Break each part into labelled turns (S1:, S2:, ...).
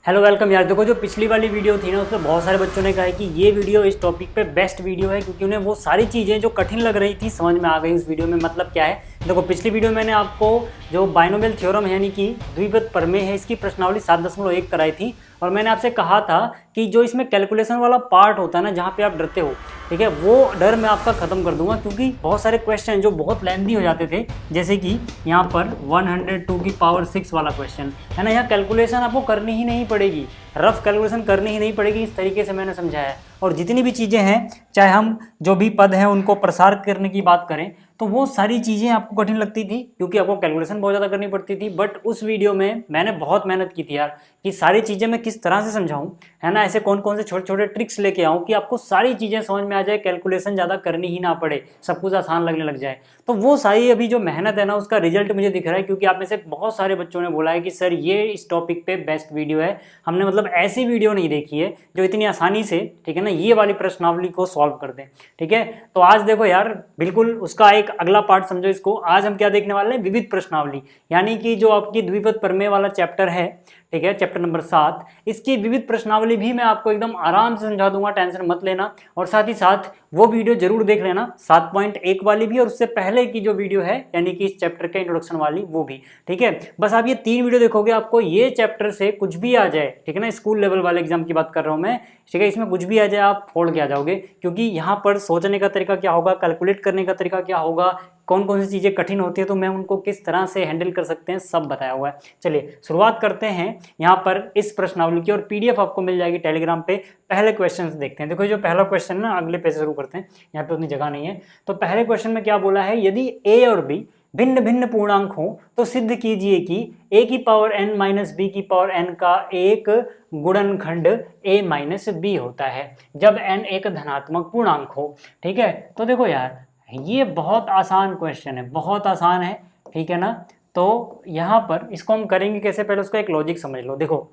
S1: Hello welcome यार। देखो जो पिछली वाली वीडियो थी ना उसमें बहुत सारे बच्चों ने कहा है कि ये वीडियो इस टॉपिक पे बेस्ट वीडियो है, क्योंकि उन्हें वो सारी चीज़ें जो कठिन लग रही थी समझ में आ गई इस वीडियो में। मतलब क्या है, देखो पिछली वीडियो में मैंने आपको जो बाइनोमियल थ्योरम है यानी कि द्विपद प्रमेय है इसकी प्रश्नावली 7.1 कराई थी, और मैंने आपसे कहा था कि जो इसमें कैलकुलेशन वाला पार्ट होता है ना जहाँ पे आप डरते हो, ठीक है, वो डर मैं आपका ख़त्म कर दूंगा, क्योंकि बहुत सारे क्वेश्चन जो बहुत लेंथी हो जाते थे, जैसे कि यहाँ पर 102 की पावर 6 वाला क्वेश्चन है ना, यहाँ कैलकुलेशन आपको करनी ही नहीं पड़ेगी, रफ कैलकुलेशन करनी ही नहीं पड़ेगी। इस तरीके से मैंने समझाया है। और जितनी भी चीज़ें हैं, चाहे हम जो भी पद हैं उनको प्रसार करने की बात करें, तो वो सारी चीज़ें आपको कठिन लगती थी क्योंकि आपको कैलकुलेशन बहुत ज़्यादा करनी पड़ती थी। बट उस वीडियो में मैंने बहुत मेहनत की थी यार कि सारी चीज़ें मैं किस तरह से समझाऊं, है ना, ऐसे कौन कौन से छोटे छोटे ट्रिक्स लेके आऊं कि आपको सारी चीज़ें समझ में आ जाए, कैलकुलेशन ज़्यादा करनी ही ना पड़े, सब कुछ आसान लगने लग जाए। तो वो सारी अभी जो मेहनत है ना उसका रिजल्ट मुझे दिख रहा है, क्योंकि आप में से बहुत सारे बच्चों ने बोला है कि सर ये इस टॉपिक पे बेस्ट वीडियो है, हमने मतलब ऐसी वीडियो नहीं देखी है जो इतनी आसानी से, ठीक है ना, ये वाली प्रश्नावली को सॉल्व कर दें। ठीक है, तो आज देखो यार बिल्कुल उसका एक अगला पार्ट समझो इसको। आज हम क्या देखने वाले हैं, विविध प्रश्नावली, यानी कि जो आपकी द्विपद प्रमेय वाला चैप्टर है, ठीक है, चैप्टर नंबर 7, इसकी विविध प्रश्नावली भी मैं आपको एकदम आराम से समझा दूंगा, टेंशन मत लेना। और साथ ही साथ वो वीडियो जरूर देख लेना 7.1 वाली भी, और उससे पहले की जो वीडियो है यानी कि इस चैप्टर के इंट्रोडक्शन वाली वो भी। ठीक है, बस आप ये 3 वीडियो देखोगे, आपको ये चैप्टर से कुछ भी आ जाए, ठीक है ना, स्कूल लेवल वाले एग्जाम की बात कर रहा हूँ मैं, ठीक है, इसमें कुछ भी आ जाए आप फोड़ के आ जाओगे, क्योंकि यहाँ पर सोचने का तरीका क्या होगा, कैलकुलेट करने का तरीका क्या होगा, कौन कौन सी चीज़ें कठिन होती है तो मैं उनको किस तरह से हैंडल कर सकते हैं, सब बताया हुआ है। चलिए शुरुआत करते हैं यहाँ पर इस प्रश्नावली की, और पीडीएफ आपको मिल जाएगी टेलीग्राम पे। पहले क्वेश्चन देखते हैं। देखो जो पहला क्वेश्चन ना, अगले पेज से शुरू करते हैं, यहाँ पे उतनी जगह नहीं है। तो पहले क्वेश्चन में क्या बोला है, यदि ए और बी भिन्न भिन्न पूर्णांक हो तो सिद्ध कीजिए कि a की पावर n माइनस बी की पावर n का एक गुणनखंड a माइनस बी होता है जब n एक धनात्मक पूर्णांक हो। ठीक है, तो देखो यार ये बहुत आसान क्वेश्चन है, बहुत आसान है, ठीक है ना। तो यहाँ पर इसको हम करेंगे कैसे, पहले उसका एक लॉजिक समझ लो। देखो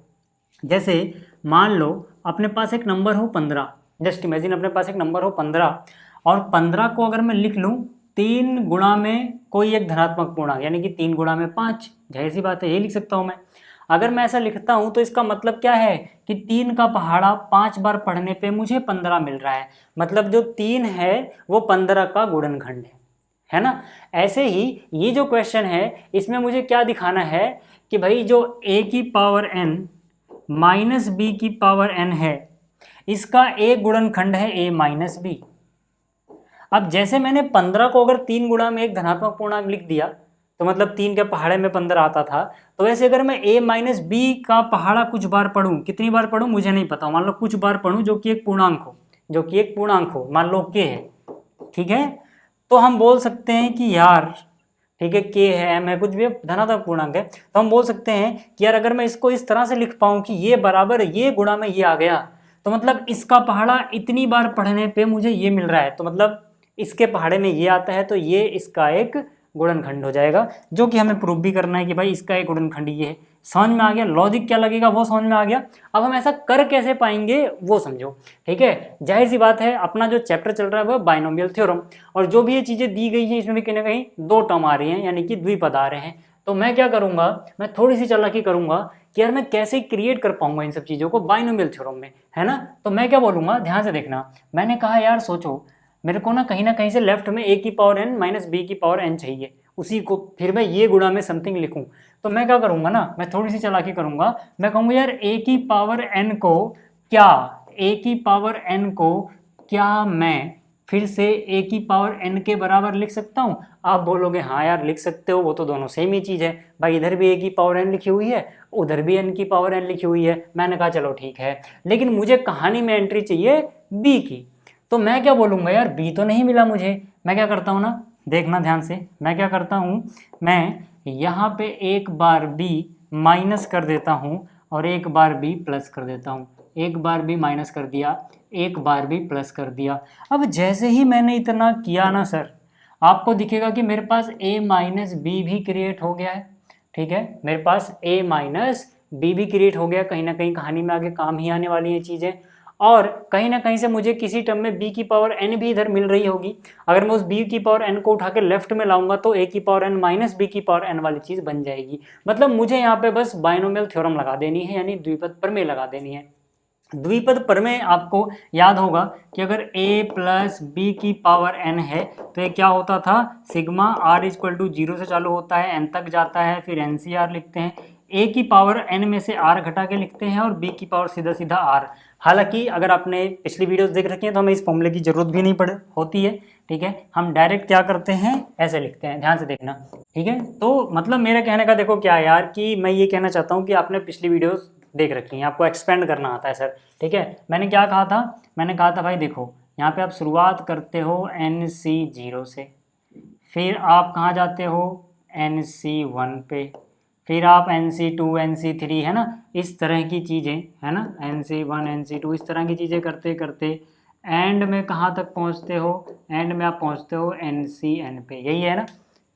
S1: जैसे मान लो अपने पास एक नंबर हो 15, जस्ट इमेजिन अपने पास एक नंबर हो 15, और 15 को अगर मैं लिख लूँ 3 गुणा में कोई एक धनात्मक पूर्णांक, यानी कि 3 गुणा में 5, जाहिर सी बात है ये लिख सकता हूँ मैं। अगर मैं ऐसा लिखता हूँ तो इसका मतलब क्या है कि 3 का पहाड़ा 5 बार पढ़ने पे मुझे 15 मिल रहा है, मतलब जो 3 है वो 15 का गुणनखंड है ना। ऐसे ही ये जो क्वेश्चन है इसमें मुझे क्या दिखाना है कि भाई जो a की पावर n माइनस बी की पावर n है, इसका एक गुणनखंड है a माइनस बी। अब जैसे मैंने 15 को अगर 3 गुणा में एक धनात्मक पूर्णांक लिख दिया, तो मतलब 3 के पहाड़े में 15 आता था, तो वैसे अगर मैं a माइनस बी का पहाड़ा कुछ बार पढ़ूं, कितनी बार पढ़ूं मुझे नहीं पता, मान लो कुछ बार पढ़ूं जो कि एक पूर्णांक हो, जो कि एक पूर्णांक हो, मान लो k है, ठीक है, तो हम बोल सकते हैं कि यार, ठीक है, k है, m है, कुछ भी धनात्मक पूर्णांक है, तो हम बोल सकते हैं कि यार अगर मैं इसको इस तरह से लिख पाऊं कि ये बराबर ये गुणा में ये आ गया, तो मतलब इसका पहाड़ा इतनी बार पढ़ने पे मुझे ये मिल रहा है, तो मतलब इसके पहाड़े में ये आता है, तो ये इसका एक गुणनखंड हो जाएगा, जो कि हमें प्रूव भी करना है कि भाई इसका एक गुणनखंड ये है। समझ में आ गया, लॉजिक क्या लगेगा वो समझ में आ गया। अब हम ऐसा कर कैसे पाएंगे वो समझो। ठीक है, जाहिर सी बात है अपना जो चैप्टर चल रहा है वो बाइनोमियल थ्योरम, और जो भी ये चीज़ें दी गई हैं इसमें भी कहीं ना कहीं 2 टर्म आ रही हैं, यानी कि द्विपद आ रहे हैं। तो मैं क्या करूंगा, मैं थोड़ी सी चालाकी करूंगा कि यार मैं कैसे क्रिएट कर पाऊंगा इन सब चीज़ों को बाइनोमियल थ्योरम में, है ना। तो मैं क्या बोलूंगा, ध्यान से देखना, मैंने कहा यार सोचो मेरे को ना कहीं से लेफ्ट में a की पावर n माइनस बी की पावर n चाहिए, उसी को फिर मैं ये गुणा में समथिंग लिखूं। तो मैं क्या करूंगा ना, मैं थोड़ी सी चालाकी करूंगा, मैं कहूँगा यार a की पावर n को क्या, a की पावर n को क्या मैं फिर से a की पावर n के बराबर लिख सकता हूँ। आप बोलोगे हाँ यार लिख सकते हो, वो तो दोनों सेम ही चीज़ है भाई, इधर भी a की पावर n लिखी हुई है, उधर भी n की पावर n लिखी हुई है। मैंने कहा चलो ठीक है, लेकिन मुझे कहानी में एंट्री चाहिए b की, तो मैं क्या बोलूँगा यार b तो नहीं मिला मुझे। मैं क्या करता हूँ ना, देखना ध्यान से, मैं क्या करता हूँ, मैं यहाँ पे एक बार b माइनस कर देता हूँ और एक बार b प्लस कर देता हूँ, एक बार b माइनस कर दिया, एक बार b प्लस कर दिया। अब जैसे ही मैंने इतना किया ना सर, आपको दिखेगा कि मेरे पास a माइनस बी भी क्रिएट हो गया है। ठीक है, मेरे पास a माइनस बी भी क्रिएट हो गया, कहीं ना कहीं कहानी में आगे काम ही आने वाली है चीज़ें। और कहीं ना कहीं से मुझे किसी टर्म में b की पावर n भी इधर मिल रही होगी। अगर मैं उस b की पावर n को उठा के लेफ्ट में लाऊंगा तो a की पावर n माइनस b की पावर n वाली चीज़ बन जाएगी। मतलब मुझे यहाँ पे बस बाइनोमियल थ्योरम लगा देनी है, यानी द्विपद प्रमेय लगा देनी है। द्विपद प्रमेय आपको याद होगा कि अगर a प्लस बी की पावर n है तो ये क्या होता था, सिग्मा r इक्वल टू 0 से चालू होता है, n तक जाता है, फिर NCR लिखते हैं, a की पावर n में से r घटा के लिखते हैं और b की पावर सीधा सीधा r। हालांकि अगर आपने पिछली वीडियोस देख रखी हैं तो हमें इस फॉर्मूले की जरूरत भी नहीं पड़ होती है, ठीक है। हम डायरेक्ट क्या करते हैं, ऐसे लिखते हैं, ध्यान से देखना, ठीक है। तो मतलब मेरे कहने का देखो क्या है यार, कि मैं ये कहना चाहता हूँ कि आपने पिछली वीडियोस देख रखी हैं, आपको एक्सपेंड करना आता है सर, ठीक है। मैंने क्या कहा था, मैंने कहा था भाई देखो यहाँ पे आप शुरुआत करते हो NC0 से, फिर आप कहाँ जाते हो NC1 पे, फिर आप NC2 NC3, है ना, इस तरह की चीज़ें, है ना, NC1 NC2 इस तरह की चीज़ें करते करते एंड में कहाँ तक पहुँचते हो, एंड में आप पहुँचते हो NCN पे, यही है ना,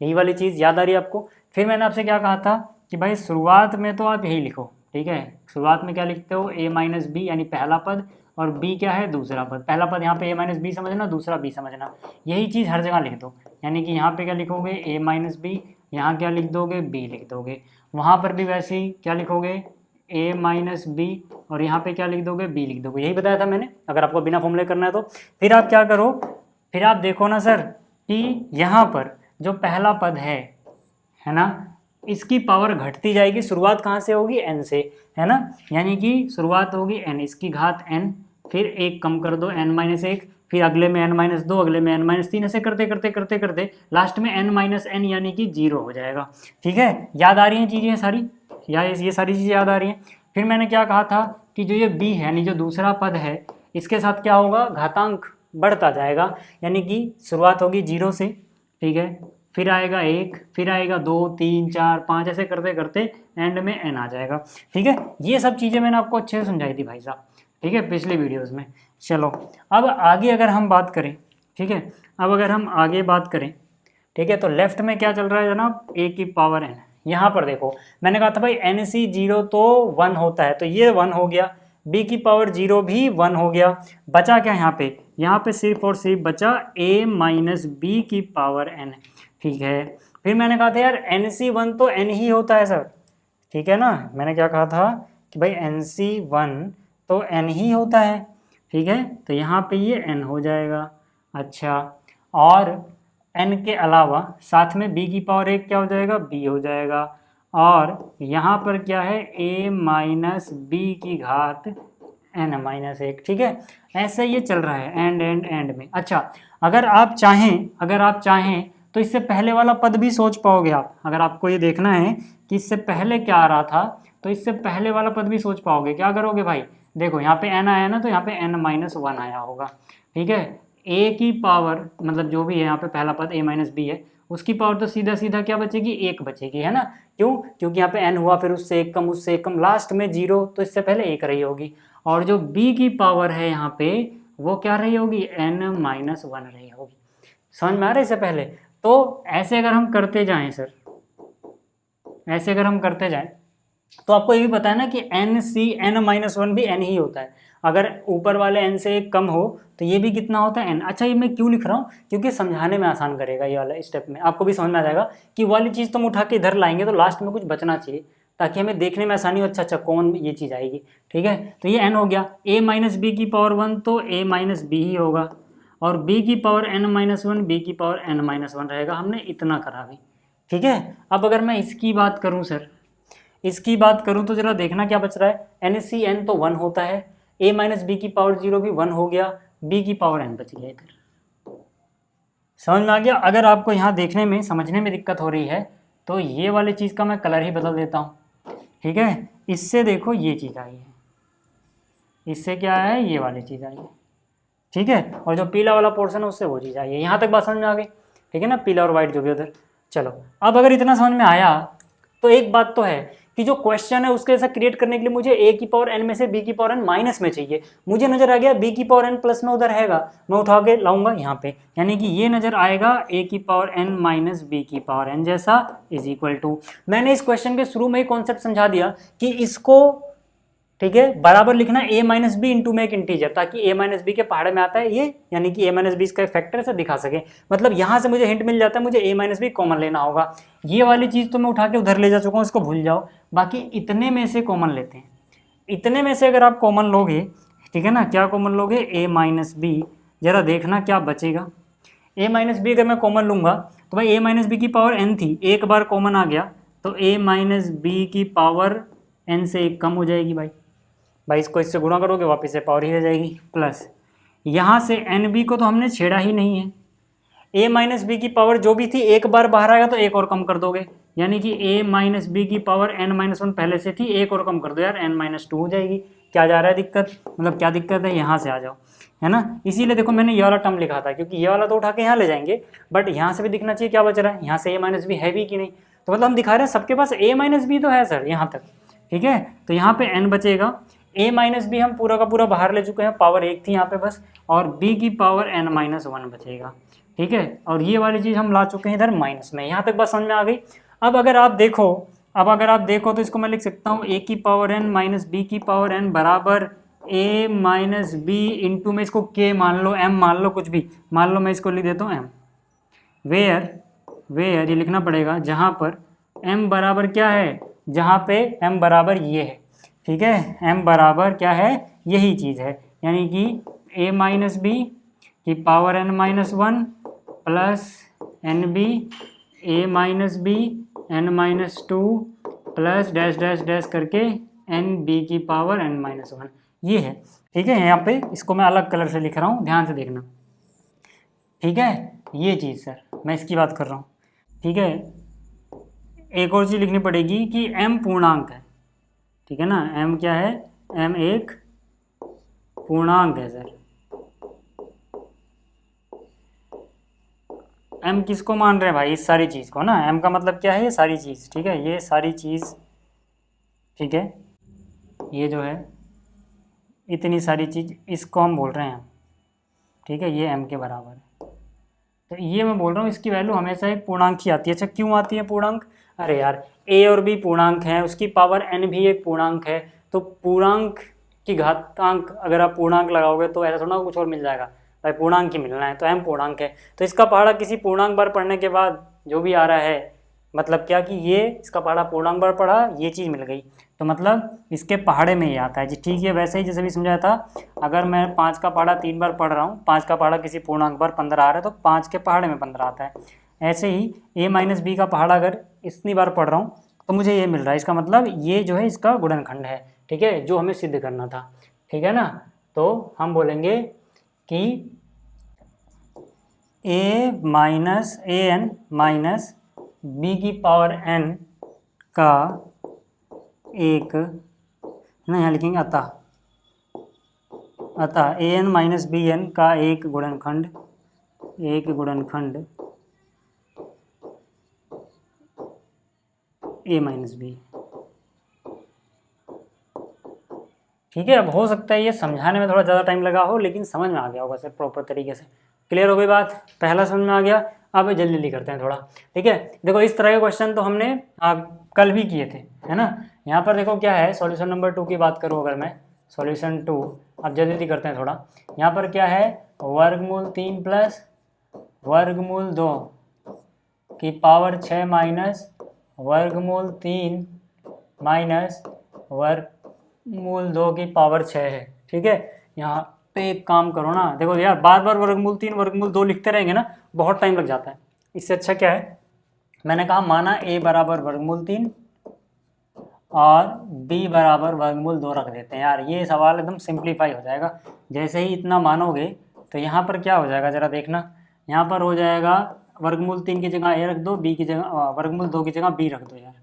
S1: यही वाली चीज़ याद आ रही है आपको। फिर मैंने आपसे क्या कहा था कि भाई शुरुआत में तो आप यही लिखो, ठीक है। शुरुआत में क्या लिखते हो, a माइनस बी यानी पहला पद, और b क्या है, दूसरा पद। पहला पद यहाँ पे a माइनस बी समझना, दूसरा b समझना, यही चीज़ हर जगह लिख दो। यानी कि यहाँ पे क्या लिखोगे, a माइनस बी, यहाँ क्या लिख दोगे, b लिख दोगे, वहाँ पर भी वैसे ही क्या लिखोगे, a माइनस बी, और यहाँ पे क्या लिख दोगे, b लिख दोगे। यही बताया था मैंने, अगर आपको बिना फॉर्मूले करना है तो। फिर आप क्या करो, फिर आप देखो ना सर कि यहाँ पर जो पहला पद है ना, इसकी पावर घटती जाएगी। शुरुआत कहाँ से होगी, n से, है ना, यानी कि शुरुआत होगी n, इसकी घात n, फिर एक कम कर दो n माइनस एक, फिर अगले में n माइनस दो, अगले में n माइनस तीन, ऐसे करते करते करते करते लास्ट में n माइनस n यानी कि 0 हो जाएगा, ठीक है। याद आ रही हैं चीज़ें सारी, या ये सारी चीज़ें याद आ रही हैं। फिर मैंने क्या कहा था कि जो ये b है, यानी जो दूसरा पद है, इसके साथ क्या होगा, घातांक बढ़ता जाएगा, यानी कि शुरुआत होगी 0 से, ठीक है, फिर आएगा 1, फिर आएगा 2, 3, 4, 5, ऐसे करते करते एंड में n आ जाएगा, ठीक है। ये सब चीज़ें मैंने आपको अच्छे से समझाई थी भाई साहब, ठीक है, पिछले वीडियोस में। चलो अब आगे अगर हम बात करें, ठीक है, अब अगर हम आगे बात करें, ठीक है, तो लेफ्ट में क्या चल रहा है जनाब, a की पावर n। यहाँ पर देखो मैंने कहा था भाई NC0 तो 1 होता है, तो ये 1 हो गया, b की पावर 0 भी 1 हो गया, बचा क्या यहाँ पे सिर्फ और सिर्फ बचा a माइनस बी की पावर n, ठीक है। फिर मैंने कहा था यार NC1 तो n ही होता है सर, ठीक है ना, मैंने क्या कहा था कि भाई NC1 तो n ही होता है, ठीक है, तो यहाँ पे ये n हो जाएगा। अच्छा, और n के अलावा साथ में b की पावर 1 क्या हो जाएगा, b हो जाएगा, और यहाँ पर क्या है, a माइनस बी की घात n माइनस 1, ठीक है। ऐसे ये चल रहा है एंड में। अच्छा, अगर आप चाहें तो इससे पहले वाला पद भी सोच पाओगे आप। अगर आपको ये देखना है कि इससे पहले क्या आ रहा था, तो इससे पहले वाला पद भी सोच पाओगे। क्या करोगे भाई, देखो यहाँ पे n आया ना, तो यहाँ पे n माइनस 1 आया होगा, ठीक है। a की पावर मतलब जो भी है यहाँ पे पहला पद a माइनस बी है, उसकी पावर तो सीधा सीधा क्या बचेगी, 1 बचेगी, है ना। क्यों, क्योंकि यहाँ पे n हुआ, फिर उससे एक कम, उससे एक कम, लास्ट में 0, तो इससे पहले 1 रही होगी। और जो b की पावर है यहाँ पे वो क्या रही होगी, n माइनस 1 रही होगी। समझ में आ रहा है इससे पहले। तो ऐसे अगर हम करते जाएं सर, ऐसे अगर हम करते जाएं तो आपको ये भी पता है ना कि n माइनस 1 भी n ही होता है। अगर ऊपर वाले n से एक कम हो तो ये भी कितना होता है, n। अच्छा, ये मैं क्यों लिख रहा हूँ, क्योंकि समझाने में आसान करेगा ये वाला स्टेप में, आपको भी समझ में आ जाएगा कि वाली चीज़ तो हम उठा के इधर लाएंगे तो लास्ट में कुछ बचना चाहिए, ताकि हमें देखने में आसानी हो, अच्छा कौन ये चीज़ आएगी, ठीक है। तो ये n हो गया, a माइनस बी की पावर 1 तो a माइनस बी ही होगा, और b की पावर n माइनस 1 b की पावर n माइनस 1 रहेगा। हमने इतना करा भी, ठीक है। अब अगर मैं इसकी बात करूं सर, इसकी बात करूं तो जरा देखना क्या बच रहा है, NCN तो 1 होता है, a माइनस बी की पावर 0 भी 1 हो गया, b की पावर n बच गया इधर। समझ में आ गया। अगर आपको यहाँ देखने में समझने में दिक्कत हो रही है तो ये वाली चीज़ का मैं कलर ही बदल देता हूँ, ठीक है। इससे देखो ये चीज़ आई है, इससे क्या है, ये वाली चीज़ आई है, ठीक है। और जो पीला वाला पोर्शन है उससे वो चीज़ आई है। यहाँ तक बात समझ में आ गई, ठीक है ना, पीला और वाइट जो भी उधर। चलो अब अगर इतना समझ में आया तो एक बात तो है कि जो क्वेश्चन है उसके ऐसा क्रिएट करने के लिए मुझे a की पावर n में से b की पावर n माइनस में चाहिए। मुझे नजर आ गया b की पावर n प्लस में उधर हैगा, मैं उठा के लाऊंगा यहाँ पे, यानी कि ये नजर आएगा a की पावर n माइनस b की पावर n जैसा इज इक्वल टू। मैंने इस क्वेश्चन के शुरू में ही कॉन्सेप्ट समझा दिया कि इसको, ठीक है, बराबर लिखना a माइनस बी इंटू में एक इंटीजर, ताकि a माइनस बी के पहाड़े में आता है ये, यानी कि a माइनस बी इसका फैक्टर से दिखा सके। मतलब यहाँ से मुझे हिंट मिल जाता है, मुझे a माइनस बी कॉमन लेना होगा। ये वाली चीज़ तो मैं उठा के उधर ले जा चुका हूँ, इसको भूल जाओ। बाकी इतने में से कॉमन लेते हैं। इतने में से अगर आप कॉमन लोगे, ठीक है ना, क्या कॉमन लोगे, a माइनस बी, जरा देखना क्या बचेगा। a माइनस बी अगर मैं कॉमन लूँगा तो भाई a माइनस बी की पावर n थी, एक बार कॉमन आ गया तो a माइनस बी की पावर n से एक कम हो जाएगी। भाई इसको इससे गुणा करोगे वापस से पावर ही रह जाएगी, प्लस यहाँ से एन बी को तो हमने छेड़ा ही नहीं है। ए माइनस बी की पावर जो भी थी एक बार बाहर आएगा तो एक और कम कर दोगे, यानी कि ए माइनस बी की पावर एन माइनस वन पहले से थी, एक और कम कर दो यार, एन माइनस टू हो जाएगी। क्या जा रहा है दिक्कत, मतलब क्या दिक्कत है, यहाँ से आ जाओ, है ना। इसीलिए देखो मैंने ये वाला टर्म लिखा था, क्योंकि ये वाला तो उठा के यहाँ ले जाएंगे, बट यहाँ से भी दिखना चाहिए क्या बच रहा है, यहाँ से ए माइनस बी है भी कि नहीं। तो मतलब हम दिखा रहे हैं सबके पास ए माइनस बी तो है सर यहाँ तक, ठीक है। तो यहाँ पे एन बचेगा, a माइनस बी हम पूरा का पूरा बाहर ले चुके हैं, पावर एक थी यहाँ पे बस, और b की पावर n माइनस वन बचेगा, ठीक है। और ये वाली चीज़ हम ला चुके हैं इधर माइनस में, यहाँ तक बस समझ में आ गई। अब अगर आप देखो तो इसको मैं लिख सकता हूँ a की पावर n माइनस बी की पावर n बराबर a माइनस बी इंटू में इसको k मान लो, m मान लो, कुछ भी मान लो, मैं इसको लिख देता हूँ m, वेयर ये लिखना पड़ेगा जहाँ पर m बराबर क्या है, जहाँ पे m बराबर ये है, ठीक है, m बराबर क्या है, यही चीज़ है, यानी कि a माइनस बी की power n minus one plus n B A minus B n minus two plus dash dash dash करके एन बी की पावर n माइनस वन, ये है, ठीक है। यहाँ पे इसको मैं अलग कलर से लिख रहा हूँ, ध्यान से देखना, ठीक है। ये चीज़ सर मैं इसकी बात कर रहा हूँ, ठीक है। एक और चीज़ लिखनी पड़ेगी कि m पूर्णांक है, ठीक है ना, m क्या है, m एक पूर्णांक है सर। m किसको मान रहे हैं भाई, इस सारी चीज़ को ना, m का मतलब क्या है, ये सारी चीज़, ठीक है, ये सारी चीज़, ठीक है, ये जो है इतनी सारी चीज़, इसको हम बोल रहे हैं, ठीक है, ये m के बराबर है। तो ये मैं बोल रहा हूँ इसकी वैल्यू हमेशा एक पूर्णांक ही आती है। अच्छा क्यों आती है पूर्णांक, अरे यार a और b पूर्णांक हैं, उसकी पावर n भी एक पूर्णांक है, तो पूर्णांक की घातांक अगर आप पूर्णांक लगाओगे तो ऐसा थोड़ा कुछ और मिल जाएगा, भाई पूर्णांक ही मिलना है, तो m पूर्णांक है, तो इसका पहाड़ा किसी पूर्णांक बार पढ़ने के बाद जो भी आ रहा है, मतलब क्या कि ये इसका पहाड़ा पूर्णांक बार पढ़ा, ये चीज़ मिल गई, तो मतलब इसके पहाड़े में ये आता है जी, ठीक है। वैसे ही जैसे भी समझाया था, अगर मैं 5 का पहाड़ा 3 बार पढ़ रहा हूँ, 5 का पहाड़ा किसी पूर्णांक पर 15 आ रहा है, तो 5 के पहाड़े में 15 आता है। ऐसे ही a माइनस बी का पहाड़ा अगर इतनी बार पढ़ रहा हूँ तो मुझे ये मिल रहा है, इसका मतलब ये जो है इसका गुणनखंड है, ठीक है, जो हमें सिद्ध करना था, ठीक है ना। तो हम बोलेंगे कि a minus a n minus B की पावर n का एक ना, यहाँ लिखेंगे अतः a n minus b n का एक गुणनखंड ए माइनस बी, ठीक है। अब हो सकता है ये समझाने में थोड़ा ज़्यादा टाइम लगा हो, लेकिन समझ में आ गया होगा सर प्रॉपर तरीके से, क्लियर हो गई बात, पहला समझ में आ गया। अब जल्दी जल्दी करते हैं थोड़ा, ठीक है। देखो इस तरह के क्वेश्चन तो हमने कल भी किए थे, है ना। यहाँ पर देखो क्या है, सॉल्यूशन नंबर 2 की बात करूँ अगर मैं, सॉल्यूशन 2, अब जल्दी जल्दी करते हैं थोड़ा। यहाँ पर क्या है, वर्गमूल 3 प्लस वर्गमूल 2 की पावर 6 माइनस वर्गमूल 3 माइनस वर्गमूल 2 की पावर 6 है, ठीक है। यहाँ पे एक काम करो ना, देखो यार बार बार वर्गमूल 3 वर्गमूल 2 लिखते रहेंगे ना, बहुत टाइम लग जाता है। इससे अच्छा क्या है, मैंने कहा माना a बराबर वर्गमूल 3 और b बराबर वर्गमूल 2 रख देते हैं यार, ये सवाल एकदम सिंप्लीफाई हो जाएगा। जैसे ही इतना मानोगे तो यहाँ पर क्या हो जाएगा ज़रा देखना, यहाँ पर हो जाएगा वर्गमूल 3 की जगह a रख दो, b की जगह वर्गमूल 2 की जगह b रख दो यार,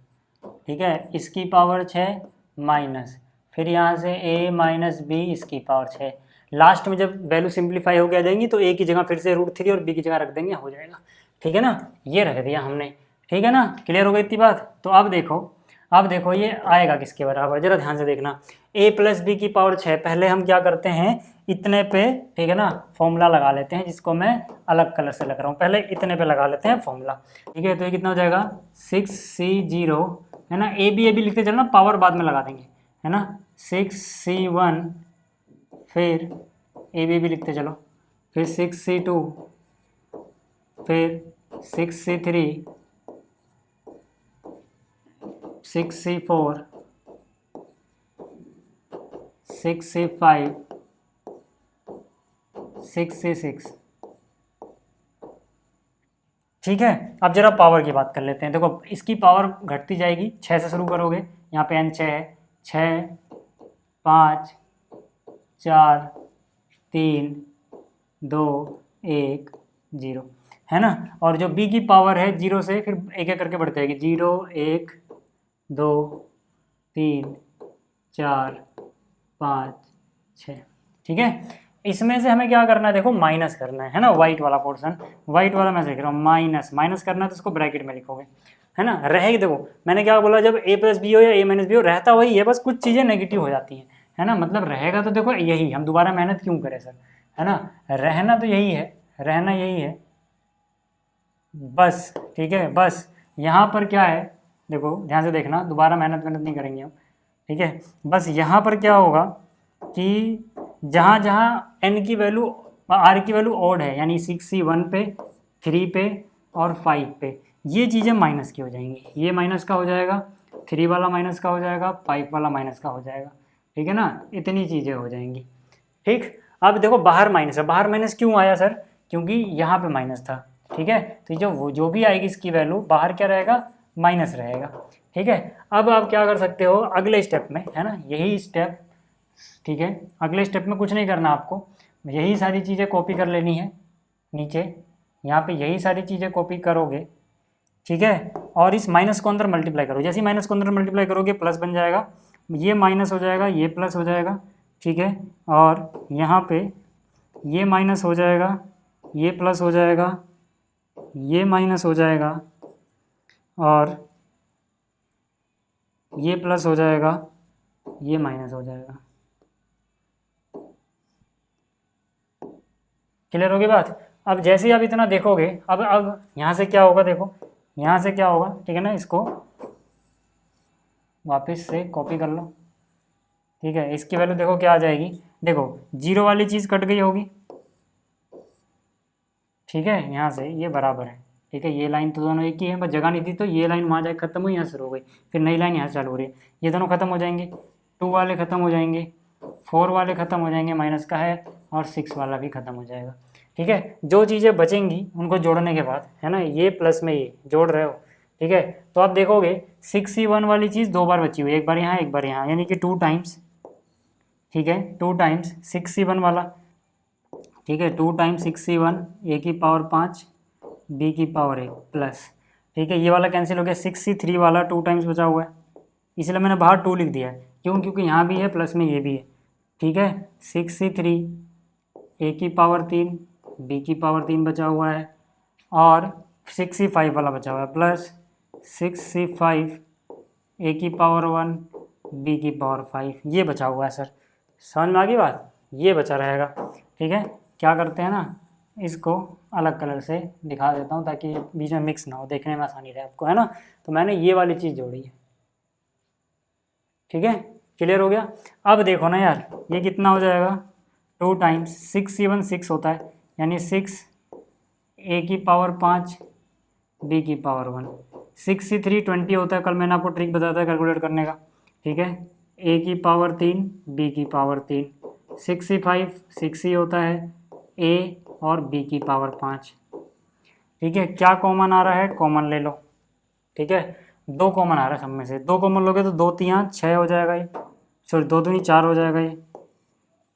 S1: ठीक है। इसकी पावर 6 माइनस फिर यहाँ से a माइनस बी इसकी पावर 6, लास्ट में जब वैल्यू सिंप्लीफाई हो गया जाएंगी तो a की जगह फिर से √3 और b की जगह रख देंगे, हो जाएगा, ठीक है ना। ये रख दिया हमने, ठीक है ना, क्लियर हो गई इतनी बात। तो अब देखो ये आएगा किसके बराबर, जरा ध्यान से देखना, a प्लस बी की पावर 6। पहले हम क्या करते हैं, इतने पे, ठीक है ना, फॉर्मूला लगा लेते हैं, जिसको मैं अलग कलर से लग रहा हूँ, पहले इतने पे लगा लेते हैं फॉर्मूला, ठीक है। तो ये कितना हो जाएगा 6c0, है ना, ए बी लिखते चलना, पावर बाद में लगा देंगे, है ना, 6C1, फिर ए बी लिखते चलो, फिर 6C2, फिर 6C3, 6C4, 6C5, 6C6। ठीक है, अब जरा पावर की बात कर लेते हैं। देखो इसकी पावर घटती जाएगी, 6 से शुरू करोगे, यहाँ पे n 6 है, 6, 5, 4, 3, 2, 1, 0, है ना। और जो b की पावर है 0 से फिर एक एक करके बढ़ती जाएगी, 0, 1, 2, 3, 4, 5, 6। ठीक है, इसमें से हमें क्या करना है, देखो माइनस करना है ना, वाइट वाला पोर्शन, वाइट वाला मैं लिख रहा हूँ, माइनस करना है तो इसको ब्रैकेट में लिखोगे, है ना। रहेगी, देखो मैंने क्या बोला, जब a प्लस बी हो या a माइनस बी हो, रहता वही है, बस कुछ चीज़ें नेगेटिव हो जाती हैं, है ना। मतलब रहेगा तो देखो यही, हम दोबारा मेहनत क्यों करें सर, है ना। रहना तो यही है, रहना यही है बस। ठीक है, बस यहाँ पर क्या है, देखो ध्यान से देखना, दोबारा मेहनत नहीं करेंगे हम। ठीक है, बस यहाँ पर क्या होगा कि जहाँ जहाँ n की वैल्यू, r की वैल्यू ऑड है, यानी 6C1 पे, 3 पे और 5 पे, ये चीज़ें माइनस की हो जाएंगी। ये माइनस का हो जाएगा, 3 वाला माइनस का हो जाएगा, 5 वाला माइनस का हो जाएगा। ठीक है ना, इतनी चीज़ें हो जाएंगी। ठीक, अब देखो बाहर माइनस है, बाहर माइनस क्यों आया सर, क्योंकि यहाँ पे माइनस था। ठीक है, तो जो भी आएगी इसकी वैल्यू, बाहर क्या रहेगा, माइनस रहेगा। ठीक है, अब आप क्या कर सकते हो अगले स्टेप में, है ना, यही स्टेप। ठीक है, अगले स्टेप में कुछ नहीं करना आपको, यही सारी चीज़ें कॉपी कर लेनी है नीचे, यहाँ पे यही सारी चीज़ें कॉपी करोगे। ठीक है, और इस माइनस को अंदर मल्टीप्लाई करो, जैसे ही माइनस को अंदर मल्टीप्लाई करोगे प्लस बन जाएगा, ये माइनस हो जाएगा, ये प्लस हो जाएगा। ठीक है, और यहाँ पे ये माइनस हो जाएगा, ये प्लस हो जाएगा, ये माइनस हो जाएगा, और ये प्लस हो जाएगा, ये माइनस हो जाएगा। क्लियर होगी बात। अब जैसे ही आप इतना देखोगे, अब यहाँ से क्या होगा, देखो यहाँ से क्या होगा। ठीक है ना, इसको वापस से कॉपी कर लो। ठीक है, इसकी वैल्यू देखो क्या आ जाएगी, देखो 0 वाली चीज़ कट गई होगी। ठीक है, यहाँ से ये बराबर है। ठीक है, ये लाइन तो दोनों एक ही है, बस जगह नहीं थी तो ये लाइन वहाँ जाके खत्म हुई, यहाँ शुरू हो गई, फिर नई लाइन यहाँ से चालू हो रही है। ये दोनों खत्म हो जाएंगे, 2 वाले खत्म हो जाएंगे, 4 वाले खत्म हो जाएंगे, माइनस का है, और 6 वाला भी खत्म हो जाएगा। ठीक है, जो चीज़ें बचेंगी उनको जोड़ने के बाद, है ना, ये प्लस में ये जोड़ रहे हो। ठीक है, तो आप देखोगे 6C1 वाली चीज़ 2 बार बची हुई है, एक बार यहाँ एक बार यहाँ, यानी कि 2 टाइम्स। ठीक है, 2 टाइम्स 6C1 वाला। ठीक है, 2 टाइम्स 6C1, a की पावर 5, b की पावर 1 प्लस। ठीक है, ये वाला कैंसिल हो गया, 6C3 वाला 2 टाइम्स बचा हुआ है, इसलिए मैंने बाहर 2 लिख दिया है, क्यों, क्योंकि यहाँ भी है प्लस में ये भी है। ठीक है, 6C3, a की पावर 3, b की पावर 3 बचा हुआ है, और 6C5 वाला बचा हुआ है, प्लस 6C5, a की पावर 1, b की पावर 5, ये बचा हुआ है सर। समझ में आ गई बात, ये बचा रहेगा। ठीक है, क्या करते हैं ना, इसको अलग कलर से दिखा देता हूँ ताकि बीच में मिक्स ना हो, देखने में आसानी रहे आपको, है ना। तो मैंने ये वाली चीज़ जोड़ी है। ठीक है, क्लियर हो गया। अब देखो ना यार, ये कितना हो जाएगा, 2 टाइम्स 6C1 6 होता है, यानी 6, a की पावर 5, b की पावर 1, 6C3 20 होता है, कल मैंने आपको ट्रिक बताया था कैलकुलेट करने का। ठीक है, a की पावर 3, b की पावर 3, 6C5 6 होता है, a और b की पावर 5। ठीक है, क्या कॉमन आ रहा है, कॉमन ले लो। ठीक है, 2 कॉमन आ रहा है सब में से, 2 कॉमन लोगे तो 2 3 6 हो जाएगा ये, सॉरी 2 दूनी 4 हो जाएगा ये।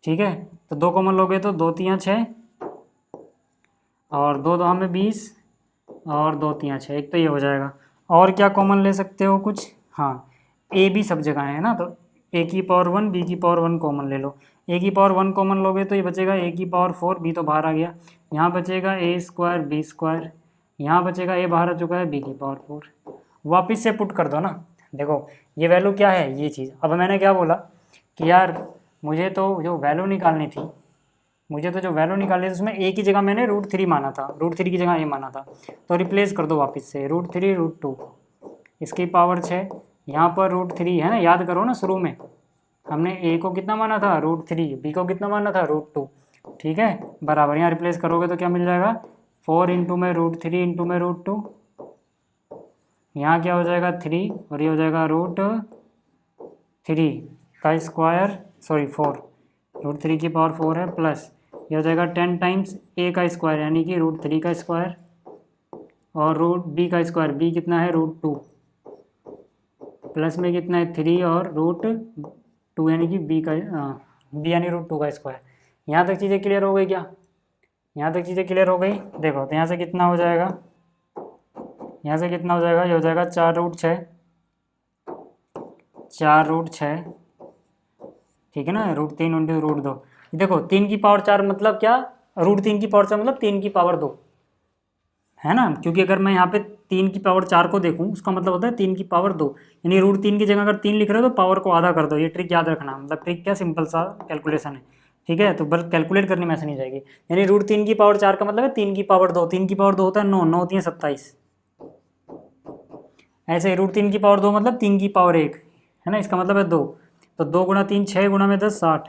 S1: ठीक है, तो 2 कॉमन लोगे तो 2 3 6, और 2 2 में 20, और 2 3 6, एक तो ये हो जाएगा। और क्या कॉमन ले सकते हो कुछ, हाँ ए बी सब जगह है ना, तो a की पावर 1, b की पावर 1 कॉमन ले लो। a की पावर 1 कॉमन लोगे तो ये बचेगा a की पावर 4, b तो बाहर आ गया, यहाँ बचेगा a स्क्वायर b स्क्वायर, यहाँ बचेगा a बाहर आ चुका है, b की पावर 4। वापस से पुट कर दो ना, देखो ये वैल्यू क्या है, ये चीज़। अब मैंने क्या बोला कि यार मुझे तो जो वैल्यू निकालनी थी, उसमें a की जगह मैंने √3 माना था, √3 की जगह a माना था, तो रिप्लेस कर दो वापस से, √3 √2, इसकी पावर 6, यहाँ पर √3 है ना, याद करो ना शुरू में, हमने ए को कितना माना था √3, बी को कितना माना था √2, ठीक है, बराबर। यहाँ रिप्लेस करोगे तो क्या मिल जाएगा 4 इंटू में √3 इंटू में √2, यहाँ क्या हो जाएगा 3 और ये हो जाएगा √3 का स्क्वायर, सॉरी 4, √3 की पावर 4 है, प्लस ये हो जाएगा 10 टाइम्स ए का स्क्वायर यानी कि √3 का स्क्वायर, और बी का स्क्वायर, बी कितना है √2, प्लस में कितना है 3 और √2 यानी कि बी यानी √2 का स्क्वायर। यहाँ तक चीज़ें क्लियर हो गई क्या? यहाँ तक चीज़ें क्लियर हो गई। देखो तो यहाँ से कितना हो जाएगा, यहाँ से कितना हो जाएगा, ये हो जाएगा 4√6, 4√6, ठीक है ना, √3 इंटू √2। देखो 3 की पावर 4 मतलब क्या, √3 की पावर 4 मतलब 3 की पावर 2, है ना, क्योंकि अगर मैं यहाँ पे 3 की पावर 4 को देखूँ उसका मतलब होता है 3 की पावर 2, यानी √3 की जगह अगर 3 लिख रहे हो तो पावर को आधा कर दो। ये ट्रिक याद रखना, मतलब ट्रिक क्या, सिंपल सा कैलकुलेशन है, ठीक है, तो बस कैलकुलेट करने में ऐसे नहीं जाएगी। यानी √3 की पावर 4 का मतलब है 3 की पावर 2, 3 की पावर 2 होता है 9, 9 होती है 27, ऐसे √3 की पावर 2 मतलब 3 की पावर 1, है ना, इसका मतलब है 2, तो 2 गुणा 3 6 गुणा में 10 60,